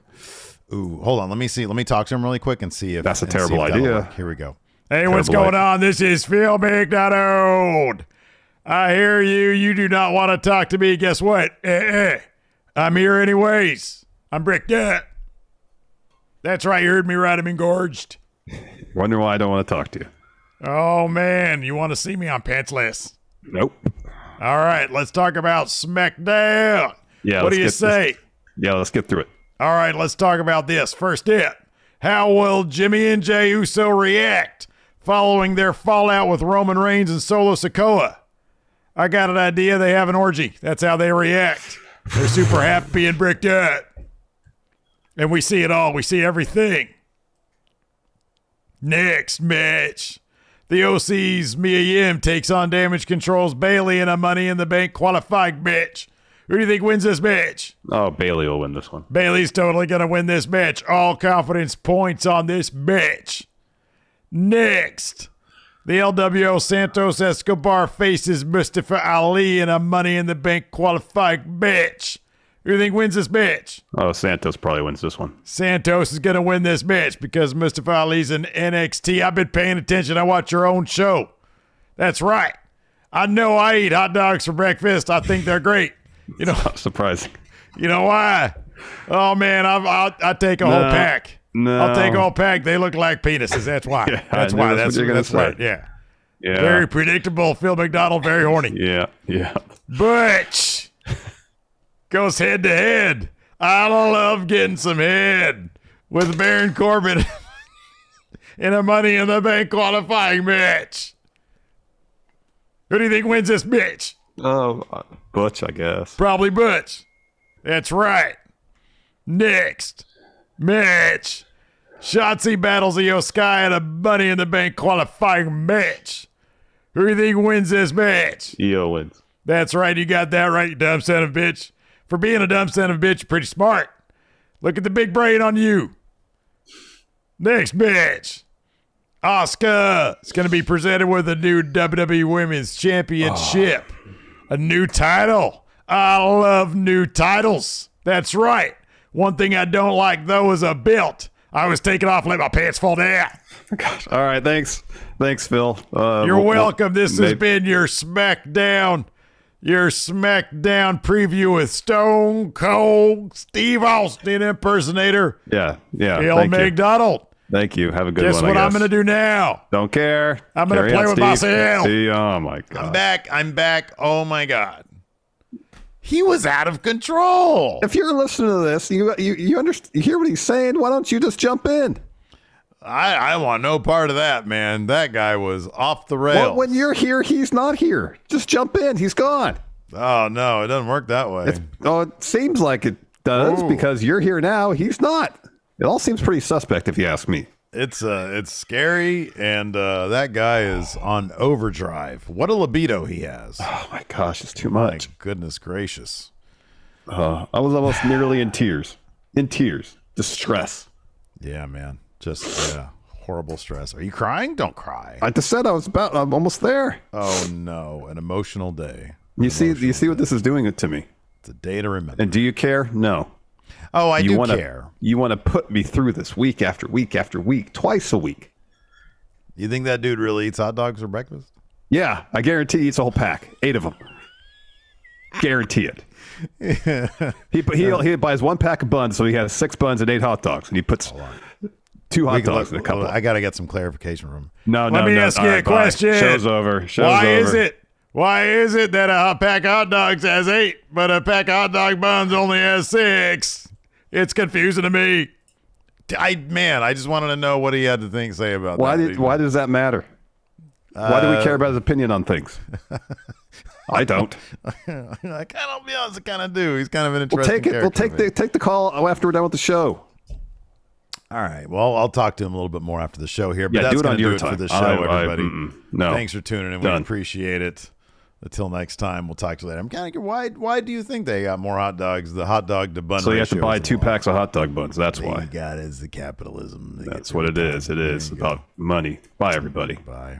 Ooh, hold on. Let me see. Let me talk to him really quick and see if that's a terrible idea. Here we go. Hey, what's going on? This is Phil McDonald. I hear you. You do not want to talk to me. Guess what? I'm here anyways. I'm bricked up. That's right. You heard me right. I'm engorged. Wonder why I don't want to talk to you. Oh, man. You want to see me? I'm pantsless. Nope. All right. Let's talk about Smackdown. Yeah. What do you say? Let's get through it. All right. Let's talk about this. First hit. How will Jimmy and Jey Uso react following their fallout with Roman Reigns and Solo Sikoa? I got an idea. They have an orgy. That's how they react. They're super happy and bricked up. And we see it all. We see everything. Next match. The OC's Mia Yim takes on Damage Control's Bailey in a Money in the Bank qualifying match. Who do you think wins this match? Oh, Bailey will win this one. Bailey's totally going to win this match. All confidence points on this match. Next. The LWO Santos Escobar faces Mustafa Ali in a Money in the Bank qualifying match. Who do you think wins this match? Oh, Santos probably wins this one. Santos is going to win this match because Mustafa Ali's in NXT. I've been paying attention. I watch your own show. That's right. I know I eat hot dogs for breakfast. I think they're great. You know, not surprising. You know why? Oh, man, I take a whole pack. No. I'll take a whole pack. They look like penises. That's why. Yeah, that's why. That's what you're going to say. Right. Yeah. Yeah. Very predictable. Phil McDonald, very horny. Yeah. Butch goes head to head. I love getting some head with Baron Corbin in a Money in the Bank qualifying match. Who do you think wins this match? Oh, Butch, I guess. Probably Butch. That's right. Next match. Shotzi battles Io Sky in a Money in the Bank qualifying match. Who do you think wins this match? Io wins. That's right. You got that right, you dumb son of a bitch. For being a dumb son of a bitch, you're pretty smart. Look at the big brain on you. Next match. Asuka is going to be presented with a new WWE Women's Championship. A new title. I love new titles. That's right. One thing I don't like, though, is a belt. I was taking off, let my pants fall down. Gosh. All right, thanks. Thanks, Phil. You're welcome. This has been your SmackDown preview with Stone Cold Steve Austin impersonator. Yeah. Phil McDonald. Thank you. Have a good one. Guess what I'm going to do now? Don't care. I'm going to play with myself. Oh, my God. I'm back. Oh, my God. He was out of control. If you're listening to this, you understand, you hear what he's saying, why don't you just jump in? I want no part of that, man. That guy was off the rails. Well, when you're here, he's not here. Just jump in. He's gone. Oh, no. It doesn't work that way. It seems like it does because you're here now. He's not. It all seems pretty suspect if you ask me. It's scary, and that guy is on overdrive. What a libido he has. Oh, my gosh. It's too much. My goodness gracious. I was almost nearly in tears. Distress. Yeah, man. Just horrible stress. Are you crying? Don't cry. I just said I'm almost there. Oh, no. An emotional day. You see what this is doing to me? It's a day to remember. And do you care? No. Oh, I do care. You want to put me through this week after week after week, twice a week. You think that dude really eats hot dogs for breakfast? Yeah, I guarantee he eats a whole pack, 8 of them. Guarantee it. He buys 1 pack of buns, so he has 6 buns and 8 hot dogs, and he puts 2 hot dogs in a couple. I got to get some clarification from him. No. Let me ask you a question. Show's over. Why is it that a pack of hot dogs has 8, but a pack of hot dog buns only has 6? It's confusing to me. I just wanted to know what he had to say about that. Why does that matter? Why do we care about his opinion on things? I don't. I'll be honest, I kind of do. He's kind of an interesting character. We'll take the call after we're done with the show. All right. Well, I'll talk to him a little bit more after the show here. But yeah, that's do it on your time for the show, everybody. No. Thanks for tuning in. We appreciate it. Until next time, we'll talk to you later. I'm kind of why do you think they got more hot dogs? The hot dog to bun. So you have to buy 2 packs of hot dog buns. That's why. You got is the capitalism. That's what it is. It is about money. Bye, everybody. Bye.